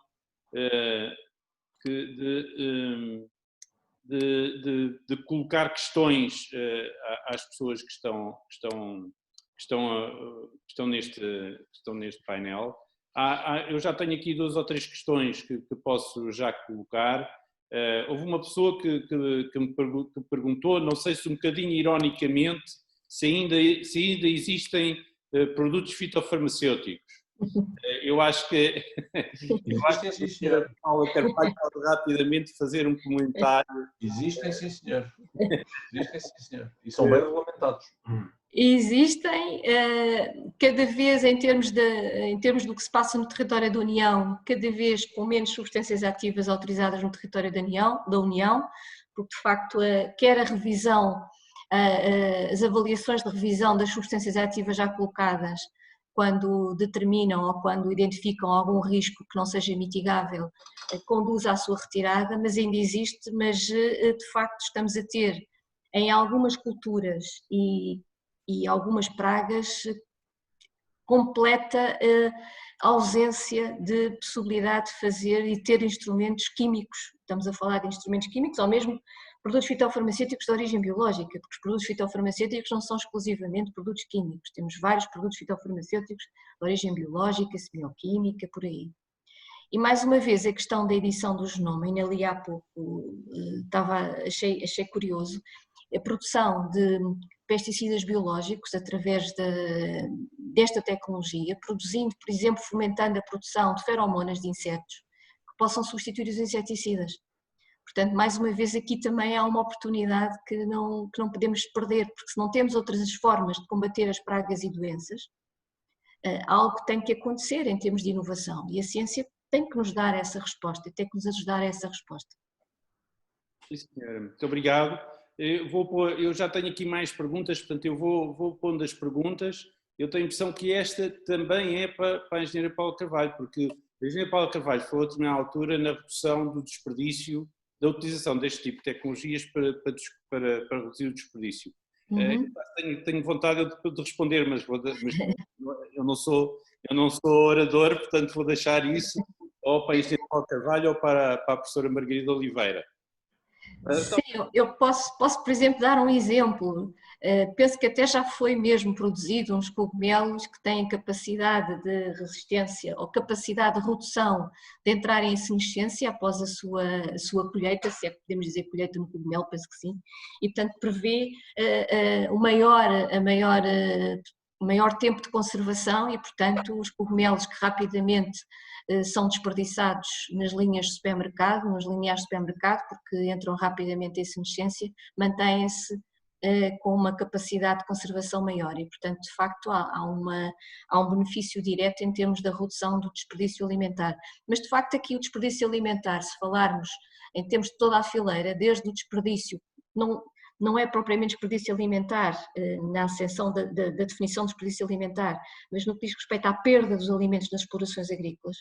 de colocar questões às pessoas que estão neste painel. Eu já tenho aqui 2 ou 3 questões que posso já colocar. Houve uma pessoa que me perguntou, não sei se um bocadinho ironicamente, se ainda existem produtos fitofarmacêuticos. Eu acho que a Paula Carvalho pode rapidamente fazer um comentário. Existem, sim, senhor. Existem, sim, senhor. E são bem regulamentados. Existem, cada vez em termos do que se passa no território da União, cada vez com menos substâncias ativas autorizadas no território da União, porque de facto quer a revisão, as avaliações de revisão das substâncias ativas já colocadas, quando determinam ou quando identificam algum risco que não seja mitigável, conduz à sua retirada, mas ainda existe, mas de facto estamos a ter em algumas culturas e algumas pragas completa ausência de possibilidade de fazer e ter instrumentos químicos. Estamos a falar de instrumentos químicos ou mesmo produtos fitofarmacêuticos de origem biológica, porque os produtos fitofarmacêuticos não são exclusivamente produtos químicos, temos vários produtos fitofarmacêuticos de origem biológica, bioquímica, por aí. E mais uma vez a questão da edição do genoma, ainda ali há pouco achei curioso, a produção de pesticidas biológicos através desta tecnologia, produzindo, por exemplo, fomentando a produção de feromonas de insetos que possam substituir os inseticidas. Portanto, mais uma vez aqui também há uma oportunidade que não podemos perder, porque se não temos outras formas de combater as pragas e doenças, algo tem que acontecer em termos de inovação e a ciência tem que nos dar essa resposta, tem que nos ajudar a essa resposta. Sim, senhora. Muito obrigado. Eu já tenho aqui mais perguntas, portanto eu vou pondo as perguntas. Eu tenho a impressão que esta também é para a engenheira Paula Carvalho, porque a engenheira Paula Carvalho falou a determinada altura na redução do desperdício, da utilização deste tipo de tecnologias para reduzir o desperdício. Uhum. Tenho vontade de responder, mas eu não sou orador, portanto vou deixar isso ou para a engenheira Paula Carvalho ou para a professora Margarida Oliveira. Sim, eu posso, por exemplo, dar um exemplo. Penso que até já foi mesmo produzido uns cogumelos que têm capacidade de resistência ou capacidade de redução de entrar em senescência após a sua colheita, se é que podemos dizer colheita no cogumelo, penso que sim, e portanto prevê o maior tempo de conservação e portanto os cogumelos que rapidamente são desperdiçados nas linhas de supermercado, nos lineares de supermercado, porque entram rapidamente em senescência, mantêm-se com uma capacidade de conservação maior e, portanto, de facto, há um benefício direto em termos da redução do desperdício alimentar. Mas, de facto, aqui o desperdício alimentar, se falarmos em termos de toda a fileira, desde o desperdício, não é propriamente desperdício alimentar, na acessão da definição de desperdício alimentar, mas no que diz respeito à perda dos alimentos nas explorações agrícolas,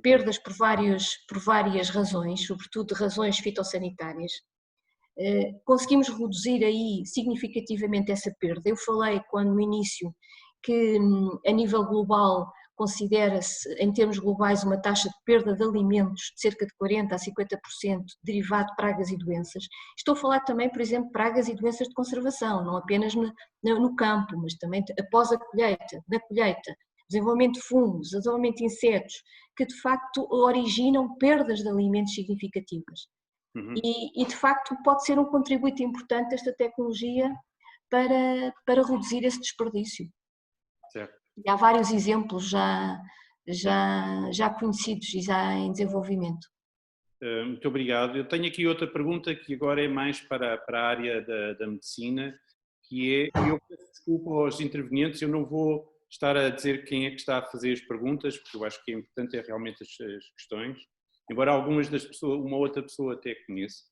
perdas por várias razões, sobretudo razões fitossanitárias, conseguimos reduzir aí significativamente essa perda. Eu falei quando no início que a nível global considera-se em termos globais uma taxa de perda de alimentos de cerca de 40% a 50% derivado de pragas e doenças. Estou a falar também, por exemplo, de pragas e doenças de conservação, não apenas no campo, mas também após a colheita, na colheita, desenvolvimento de fungos, desenvolvimento de insetos, que de facto originam perdas de alimentos significativas. Uhum. E de facto pode ser um contributo importante esta tecnologia para reduzir esse desperdício. Certo. E há vários exemplos já conhecidos e já em desenvolvimento. Muito obrigado. Eu tenho aqui outra pergunta que agora é mais para a área da medicina, que é, eu peço desculpa aos intervenientes, eu não vou estar a dizer quem é que está a fazer as perguntas, porque eu acho que é importante realmente as questões, embora algumas das pessoas, uma outra pessoa até conheça.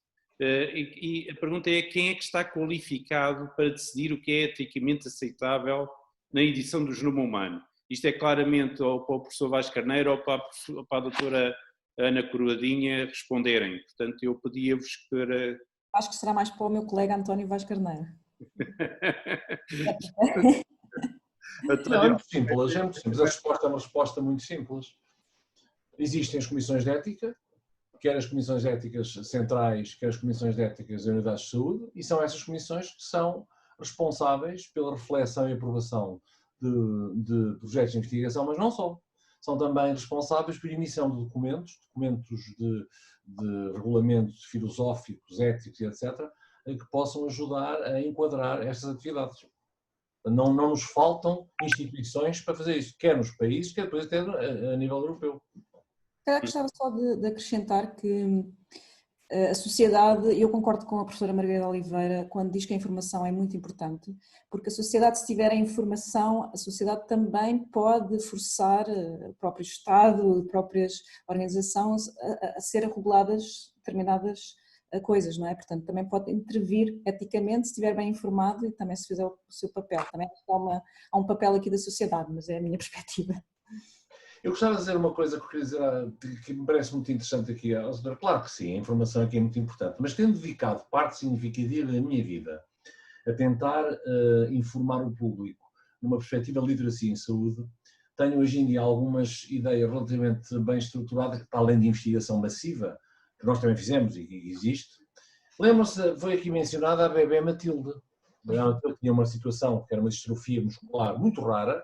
E a pergunta é quem é que está qualificado para decidir o que é eticamente aceitável na edição do genoma humano. Isto é claramente ou para o professor Vaz Carneiro ou para a doutora Ana Coroadinha responderem. Portanto, eu pedia-vos para... Acho que será mais para o meu colega António Vaz Carneiro. Não, é muito simples, é muito simples. A resposta é uma resposta muito simples. Existem as comissões de ética, quer as comissões de éticas centrais, quer as comissões de éticas das unidades de saúde, e são essas comissões que são responsáveis pela reflexão e aprovação de projetos de investigação, mas não só. são também responsáveis por emissão de documentos de regulamentos filosóficos, éticos e etc., que possam ajudar a enquadrar estas atividades. Não nos faltam instituições para fazer isso, quer nos países, quer depois até a nível europeu. Gostava só de acrescentar que a sociedade, eu concordo com a professora Margarida Oliveira quando diz que a informação é muito importante, porque a sociedade, se tiver a informação, a sociedade também pode forçar o próprio Estado, as próprias organizações a ser reguladas determinadas coisas, não é? Portanto, também pode intervir eticamente se estiver bem informado e também se fizer o seu papel. Também há um papel aqui da sociedade, mas é a minha perspectiva. Eu gostava de dizer uma coisa que eu queria dizer, que me parece muito interessante aqui. Claro que sim, a informação aqui é muito importante, mas tendo dedicado parte significativa da minha vida a tentar informar o público numa perspectiva de literacia em saúde, tenho hoje em dia algumas ideias relativamente bem estruturadas, para além de investigação massiva, que nós também fizemos e existe. Lembram-se, foi aqui mencionada a bebé Matilde. Ela tinha uma situação que era uma distrofia muscular muito rara,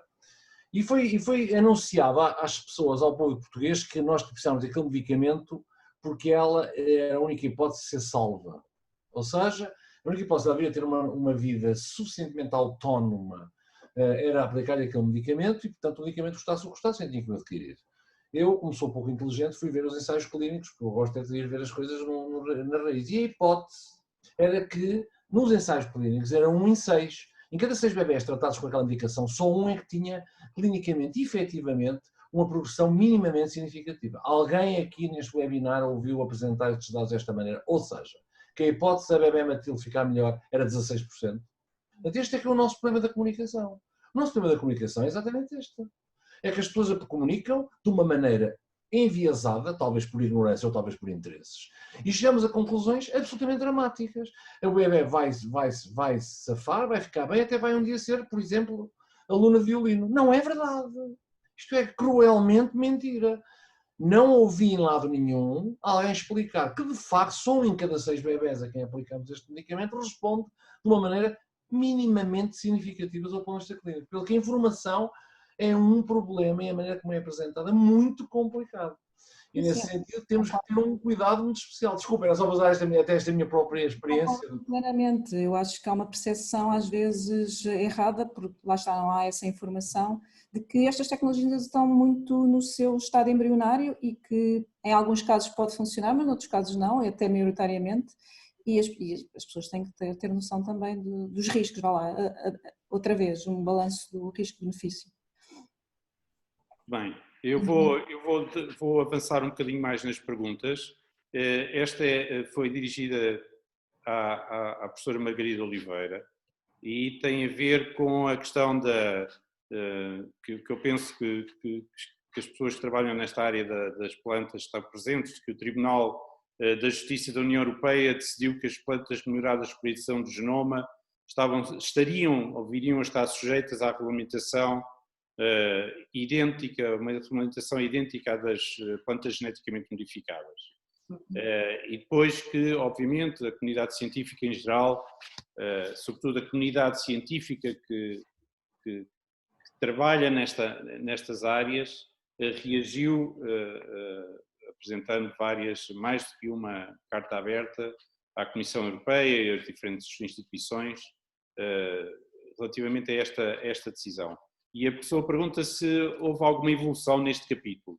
e foi anunciado às pessoas, ao povo português, que nós precisávamos daquele medicamento porque ela era a única hipótese de ser salva. Ou seja, a única hipótese de ela vir a ter uma vida suficientemente autónoma era aplicar-lhe aquele medicamento e, portanto, o medicamento custasse o que custasse, tinha que o adquirir. Eu, como sou pouco inteligente, fui ver os ensaios clínicos, porque eu gosto de ir ver as coisas na raiz. E a hipótese era que, nos ensaios clínicos, era 1 em 6. Em cada 6 bebés tratados com aquela indicação, só 1 é que tinha, clinicamente e efetivamente, uma progressão minimamente significativa. Alguém aqui neste webinar ouviu apresentar estes dados desta maneira? Ou seja, que a hipótese da bebé Matilde ficar melhor era 16%. Portanto, este é que é o nosso problema da comunicação. O nosso problema da comunicação é exatamente este. É que as pessoas comunicam de uma maneira enviesada, talvez por ignorância ou talvez por interesses, e chegamos a conclusões absolutamente dramáticas. A bebé vai safar, vai ficar bem, até vai um dia ser, por exemplo, aluna de violino. Não é verdade. Isto é cruelmente mentira. Não ouvi em lado nenhum alguém explicar que, de facto, só 1 em cada 6 bebés a quem aplicamos este medicamento responde de uma maneira minimamente significativa do ponto de vista clínico. Pelo que a informação é um problema e a maneira como é apresentada é muito complicado. E nesse sentido temos que ter um cuidado muito especial. Desculpa, era só usar até esta minha própria experiência. Plenamente, eu acho que há uma percepção às vezes errada, porque lá está, não há essa informação, de que estas tecnologias estão muito no seu estado embrionário e que em alguns casos pode funcionar, mas em outros casos não, até maioritariamente, e as pessoas têm que ter noção também dos riscos. Vá lá, outra vez, um balanço do risco-benefício. Bem, eu vou avançar um bocadinho mais nas perguntas. Esta foi dirigida à professora Margarida Oliveira e tem a ver com a questão que eu penso que as pessoas que trabalham nesta área das plantas estão presentes, que o Tribunal da Justiça da União Europeia decidiu que as plantas melhoradas por edição do genoma estariam ou viriam a estar sujeitas à regulamentação idêntica, uma regulamentação idêntica à das plantas geneticamente modificadas. E depois que, obviamente, a comunidade científica em geral, sobretudo a comunidade científica que trabalha nestas áreas, reagiu apresentando mais do que uma carta aberta à Comissão Europeia e às diferentes instituições relativamente a esta decisão. E a pessoa pergunta se houve alguma evolução neste capítulo.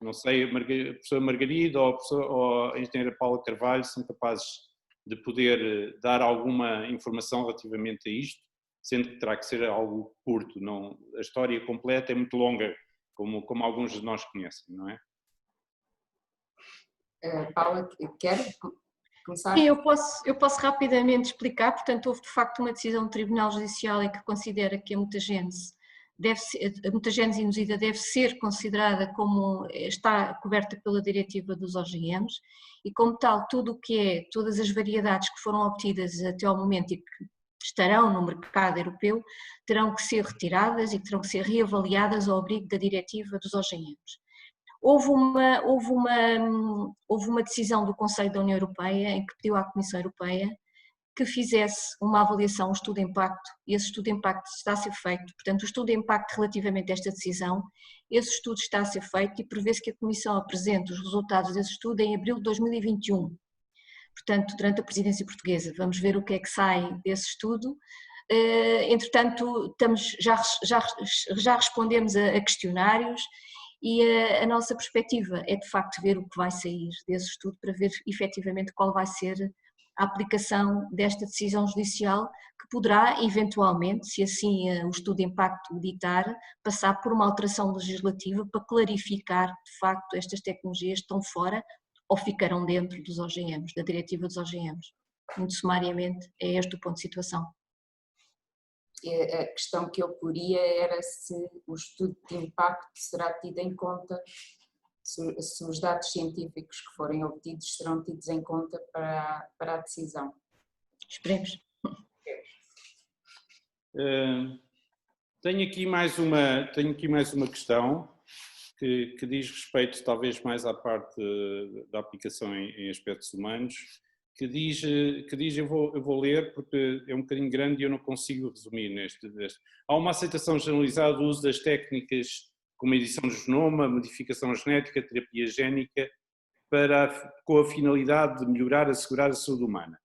Não sei, a professora Margarida ou a engenheira Paula Carvalho são capazes de poder dar alguma informação relativamente a isto, sendo que terá que ser algo curto. Não, a história completa é muito longa, como alguns de nós conhecem, não é? Paula, quer começar? Sim, eu posso rapidamente explicar. Portanto, houve de facto uma decisão do Tribunal Judicial em que considera que a mutagênese induzida deve ser considerada como está coberta pela diretiva dos OGMs e, como tal, todas as variedades que foram obtidas até ao momento e que estarão no mercado europeu terão que ser retiradas e terão que ser reavaliadas ao abrigo da diretiva dos OGMs. Houve uma decisão do Conselho da União Europeia em que pediu à Comissão Europeia que fizesse uma avaliação, um estudo de impacto, e esse estudo de impacto está a ser feito, portanto o estudo de impacto relativamente a esta decisão, esse estudo está a ser feito e prevê-se que a Comissão apresente os resultados desse estudo em abril de 2021. Portanto, durante a presidência portuguesa, vamos ver o que é que sai desse estudo. Entretanto, já respondemos a questionários e a nossa perspectiva é de facto ver o que vai sair desse estudo para ver efetivamente qual vai ser a aplicação desta decisão judicial, que poderá eventualmente, se assim o estudo de impacto o ditar, passar por uma alteração legislativa para clarificar de facto estas tecnologias estão fora ou ficarão dentro dos OGMs, da diretiva dos OGMs. Muito sumariamente é este o ponto de situação. A questão que eu poria era se o estudo de impacto será tido em conta, se os dados científicos que forem obtidos serão tidos em conta para a decisão. Esperemos. Tenho aqui mais uma questão que diz respeito talvez mais à parte da aplicação em aspectos humanos, que diz eu vou ler porque é um bocadinho grande e eu não consigo resumir neste. Há uma aceitação generalizada do uso das técnicas como edição de genoma, modificação genética, terapia génica, com a finalidade de melhorar e assegurar a saúde humana.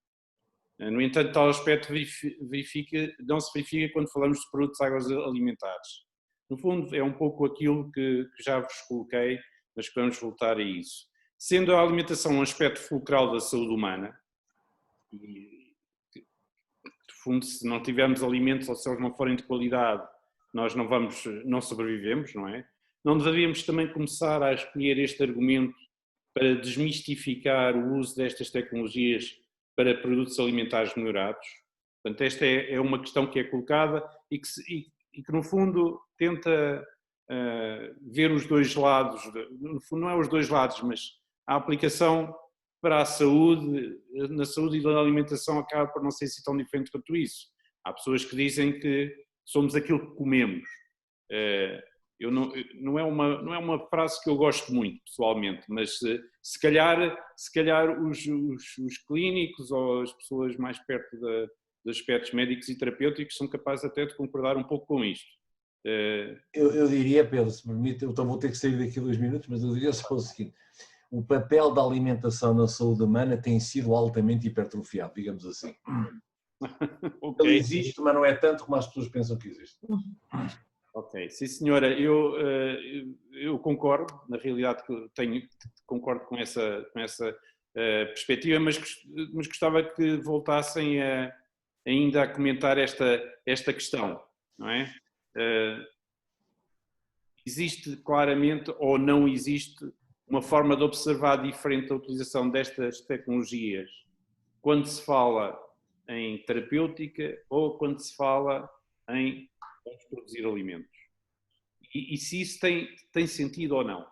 No entanto, tal aspecto não se verifica quando falamos de produtos agroalimentares. No fundo, é um pouco aquilo que já vos coloquei, mas que vamos voltar a isso. Sendo a alimentação um aspecto fulcral da saúde humana, e, no fundo, se não tivermos alimentos ou se eles não forem de qualidade, nós não sobrevivemos, não é? Não deveríamos também começar a escolher este argumento para desmistificar o uso destas tecnologias para produtos alimentares melhorados? Portanto, esta é uma questão que é colocada e que no fundo tenta ver os dois lados, no fundo não é os dois lados, mas a aplicação para a saúde, na saúde e na alimentação acaba por não ser assim tão diferente quanto isso. Há pessoas que dizem que somos aquilo que comemos. Não é uma frase que eu gosto muito, pessoalmente, mas se calhar os clínicos ou as pessoas mais perto dos aspectos médicos e terapêuticos são capazes até de concordar um pouco com isto. Eu diria, Pedro, se me permite, eu vou ter que sair daqui a 2 minutos, mas eu diria só o seguinte: o papel da alimentação na saúde humana tem sido altamente hipertrofiado, digamos assim. Okay. Ele existe, mas não é tanto como as pessoas pensam que existe. Ok, sim senhora, eu concordo, na realidade concordo com essa perspectiva, mas gostava que voltassem ainda a comentar esta questão, não é? Existe claramente ou não existe uma forma de observar diferente a utilização destas tecnologias quando se fala em terapêutica ou quando se fala em produzir alimentos? E se isso tem sentido ou não?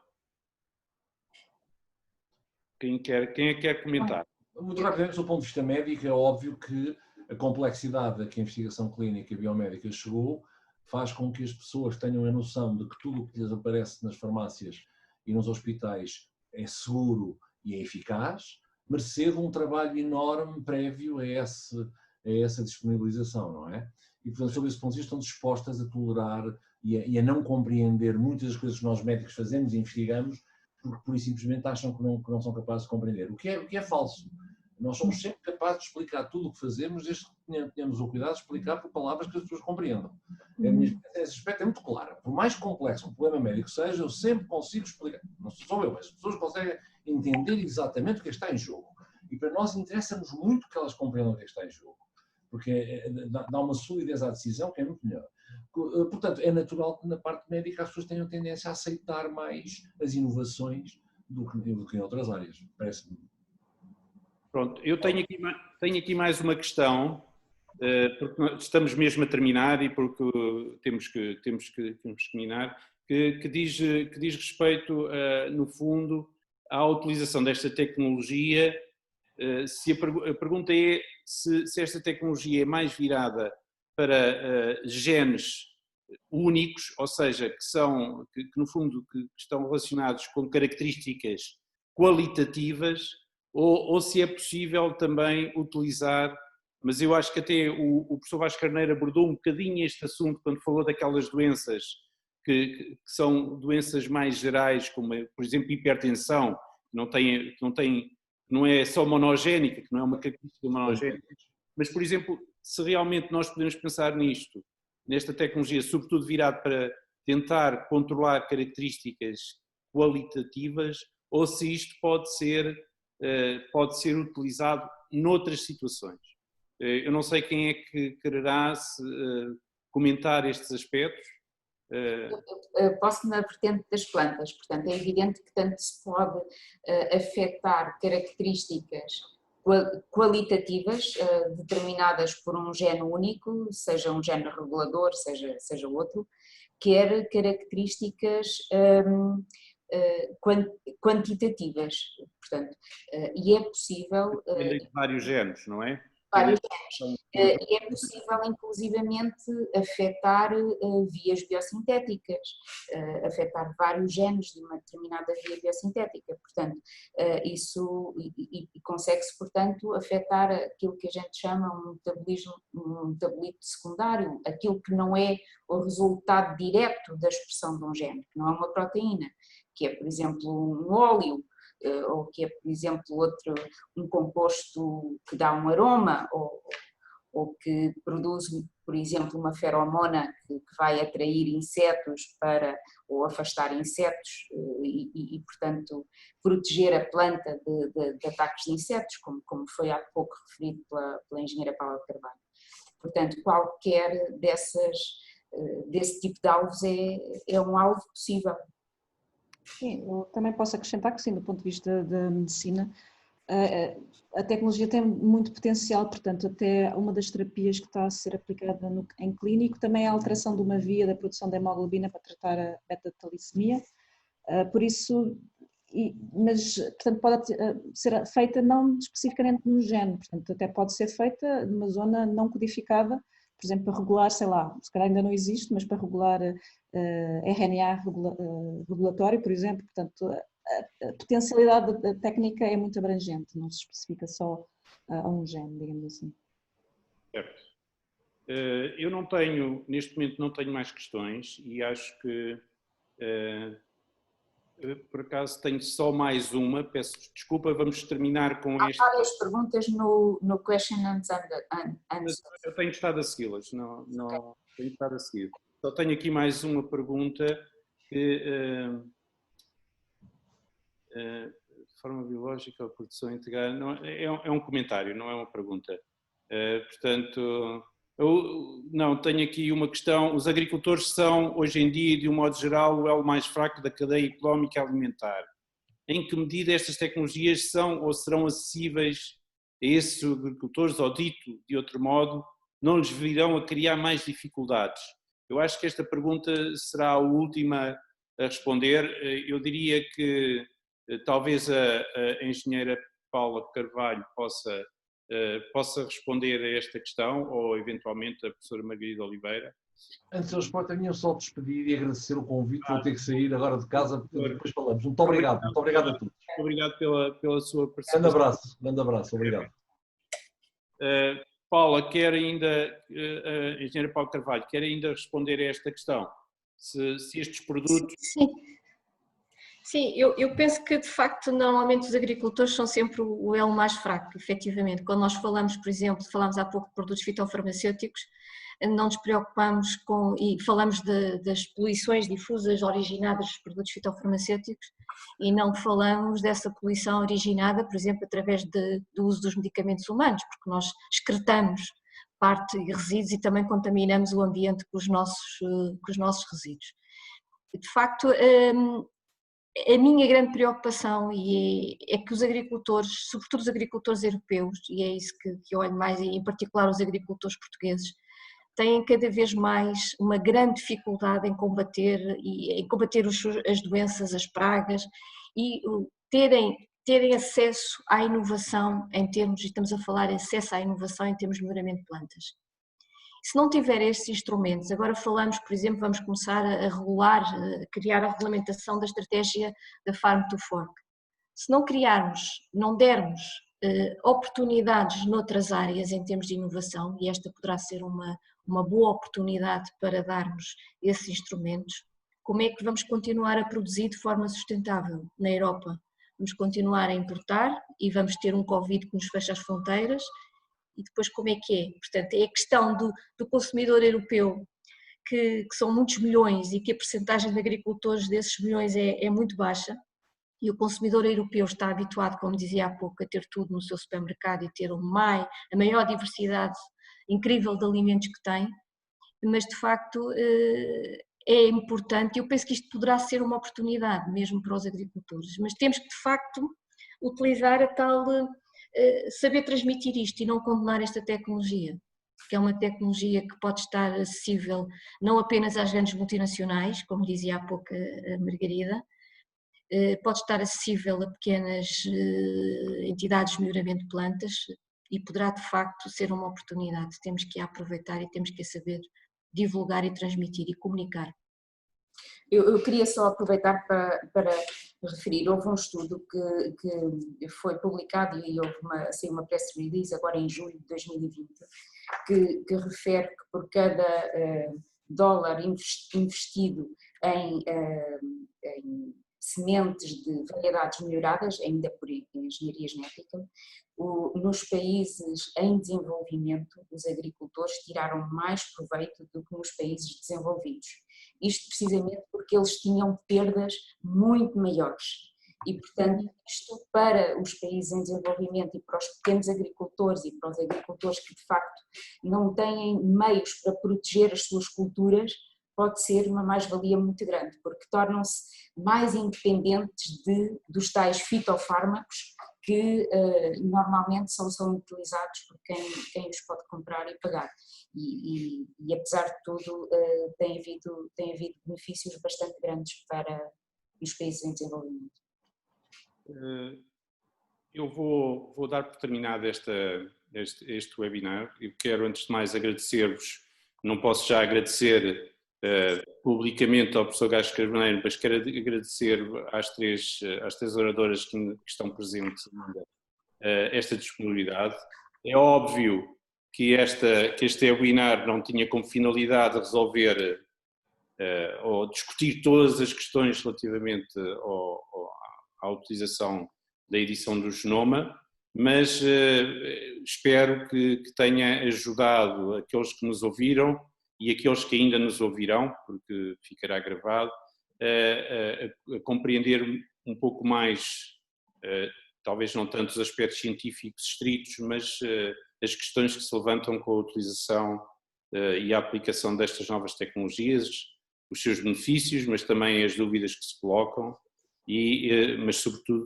Quem é que quer comentar? Muito rapidamente, do ponto de vista médico, é óbvio que a complexidade a que a investigação clínica e biomédica chegou faz com que as pessoas tenham a noção de que tudo o que lhes aparece nas farmácias e nos hospitais é seguro e é eficaz, mercê de um trabalho enorme prévio a essa disponibilização, não é? E, portanto, sob esse ponto de vista, estão dispostas a tolerar e a não compreender muitas das coisas que nós médicos fazemos e investigamos, porque pura e simplesmente acham que não são capazes de compreender. O que é falso. Nós somos sempre capazes de explicar tudo o que fazemos, desde que tenhamos o cuidado de explicar por palavras que as pessoas compreendam. A minha experiência nesse aspecto é muito clara. Por mais complexo que o problema médico seja, eu sempre consigo explicar. Não sou eu, mas as pessoas conseguem entender exatamente o que está em jogo. E para nós interessa-nos muito que elas compreendam o que está em jogo, porque dá uma solidez à decisão que é muito melhor. Portanto, é natural que na parte médica as pessoas tenham tendência a aceitar mais as inovações do que em outras áreas, parece-me. Pronto, eu tenho aqui mais uma questão, porque estamos mesmo a terminar e porque temos que terminar, que diz respeito, no fundo, à utilização desta tecnologia. A pergunta é se esta tecnologia é mais virada para genes únicos, ou seja, que no fundo que estão relacionados com características qualitativas, ou se é possível também utilizar mas eu acho que até o professor Vasco Carneiro abordou um bocadinho este assunto quando falou daquelas doenças que são doenças mais gerais, como, por exemplo, hipertensão, não é só monogénica, que não é uma característica monogénica, mas, por exemplo, se realmente nós podemos pensar nisto, nesta tecnologia, sobretudo virado para tentar controlar características qualitativas, ou se isto pode ser utilizado noutras situações. Eu não sei quem é que quererá comentar estes aspectos. Posso na vertente das plantas, portanto é evidente que tanto se pode afetar características qualitativas determinadas por um gene único, seja um gene regulador, seja outro, quer características quantitativas, portanto, e é possível... de vários genes, não é? Vários genes. E é possível, inclusivamente, afetar vias biosintéticas, afetar vários genes de uma determinada via biosintética. Portanto, isso consegue-se, portanto, afetar aquilo que a gente chama um metabolito secundário, aquilo que não é o resultado direto da expressão de um gene, que não é uma proteína, que é, por exemplo, um óleo, ou que é, por exemplo, um composto que dá um aroma, ou que produz, por exemplo, uma feromona que vai atrair insetos ou afastar insetos e, portanto, proteger a planta de ataques de insetos, como foi há pouco referido pela engenheira Paula Carvalho. Portanto, qualquer desse tipo de alvos é um alvo possível. Sim, eu também posso acrescentar que sim, do ponto de vista da medicina, a tecnologia tem muito potencial, portanto até uma das terapias que está a ser aplicada em clínico também é a alteração de uma via da produção de hemoglobina para tratar a beta-talassemia, por isso, mas portanto pode ser feita não especificamente no gene, portanto até pode ser feita numa zona não codificada, por exemplo para regular, sei lá, se calhar ainda não existe, mas para regular RNA regulatório, por exemplo, portanto a potencialidade da técnica é muito abrangente, não se especifica só a um gene, digamos assim. Certo. Eu neste momento não tenho mais questões e acho que, por acaso, tenho só mais uma, peço desculpa, vamos terminar com Há este. Há várias perguntas no question and answer. Eu tenho estado a segui-las, não tenho estado a seguir. Só tenho aqui mais uma pergunta que forma biológica ou produção integral, é um comentário, não é uma pergunta. Portanto, eu tenho aqui uma questão. Os agricultores são, hoje em dia, de um modo geral, o elo mais fraco da cadeia económica alimentar. Em que medida estas tecnologias são ou serão acessíveis a esses agricultores, ou dito de outro modo, não lhes virão a criar mais dificuldades? Eu acho que esta pergunta será a última a responder. Eu diria que talvez a engenheira Paula Carvalho possa responder a esta questão, ou eventualmente a professora Margarida Oliveira. Antes de eu responder, tenho só despedir e agradecer o convite. Vou ter que sair agora de casa, depois falamos. Muito obrigado a todos. Muito obrigado pela sua participação. Grande abraço, obrigado. Paula, a engenheira Paula Carvalho, quer ainda responder a esta questão? Se estes produtos... Sim, eu penso que de facto normalmente os agricultores são sempre o elo mais fraco, efetivamente. Quando nós falamos, por exemplo, falámos há pouco de produtos fitofarmacêuticos, não nos preocupamos e falamos das poluições difusas originadas dos produtos fitofarmacêuticos e não falamos dessa poluição originada, por exemplo, através do uso dos medicamentos humanos, porque nós excretamos parte e resíduos e também contaminamos o ambiente com os nossos resíduos. De facto, a minha grande preocupação é que os agricultores, sobretudo os agricultores europeus, e é isso que eu olho mais, e em particular os agricultores portugueses, têm cada vez mais uma grande dificuldade em combater as doenças, as pragas, e terem acesso à inovação em termos, e estamos a falar de acesso à inovação em termos de melhoramento de plantas. Se não tiver estes instrumentos, agora falamos, por exemplo, vamos começar a regular, a criar a regulamentação da estratégia da Farm to Fork. Se não criarmos, não dermos oportunidades noutras áreas em termos de inovação, e esta poderá ser uma boa oportunidade para darmos esses instrumentos. Como é que vamos continuar a produzir de forma sustentável na Europa? Vamos continuar a importar e vamos ter um Covid que nos fecha as fronteiras, e depois como é que é? Portanto, é a questão do consumidor europeu, que são muitos milhões e que a percentagem de agricultores desses milhões é muito baixa, e o consumidor europeu está habituado, como dizia há pouco, a ter tudo no seu supermercado e ter a maior diversidade incrível de alimentos que tem, mas de facto é importante, eu penso que isto poderá ser uma oportunidade mesmo para os agricultores, mas temos que de facto utilizar a tal, saber transmitir isto e não condenar esta tecnologia, que é uma tecnologia que pode estar acessível não apenas às grandes multinacionais, como dizia há pouco a Margarida, pode estar acessível a pequenas entidades de melhoramento de plantas e poderá de facto ser uma oportunidade. Temos que a aproveitar e temos que a saber divulgar e transmitir e comunicar. Eu queria só aproveitar para referir, houve um estudo que foi publicado e houve uma press release agora em julho de 2020 que refere que por cada dólar investido em sementes de variedades melhoradas, ainda por engenharia genética, nos países em desenvolvimento, os agricultores tiraram mais proveito do que nos países desenvolvidos. Isto precisamente porque eles tinham perdas muito maiores. E, portanto, isto para os países em desenvolvimento e para os pequenos agricultores e para os agricultores que, de facto, não têm meios para proteger as suas culturas, pode ser uma mais-valia muito grande, porque tornam-se mais independentes dos tais fitofármacos que normalmente são utilizados por quem os pode comprar e pagar. E apesar de tudo, tem havido benefícios bastante grandes para os países em desenvolvimento. Eu vou dar por terminado este webinar e quero antes de mais agradecer-vos, não posso já agradecer publicamente ao professor Gás Carneiro, mas quero agradecer às três oradoras que estão presentes ainda esta disponibilidade. É óbvio que este webinar não tinha como finalidade resolver ou discutir todas as questões relativamente à utilização da edição do genoma, mas espero que tenha ajudado aqueles que nos ouviram e aqueles que ainda nos ouvirão, porque ficará gravado, a compreender um pouco mais, talvez não tanto os aspectos científicos estritos, mas as questões que se levantam com a utilização e a aplicação destas novas tecnologias, os seus benefícios, mas também as dúvidas que se colocam, mas sobretudo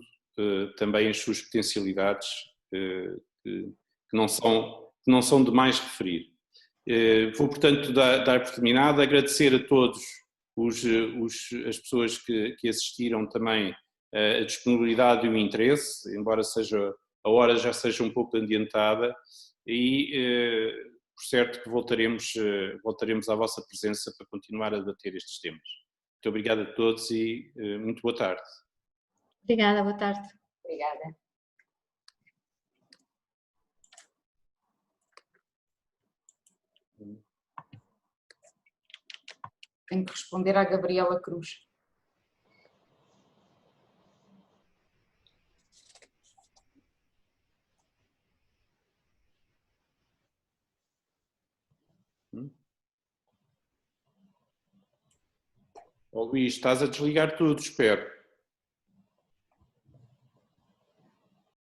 também as suas potencialidades que não são demais referir. Vou, portanto, dar por terminado, agradecer a todos as pessoas que assistiram também a disponibilidade e o interesse, embora a hora já seja um pouco adiantada, e por certo que voltaremos à vossa presença para continuar a debater estes temas. Muito obrigado a todos e muito boa tarde. Obrigada, boa tarde. Obrigada. Tenho que responder à Gabriela Cruz. Luís, estás a desligar tudo, espero.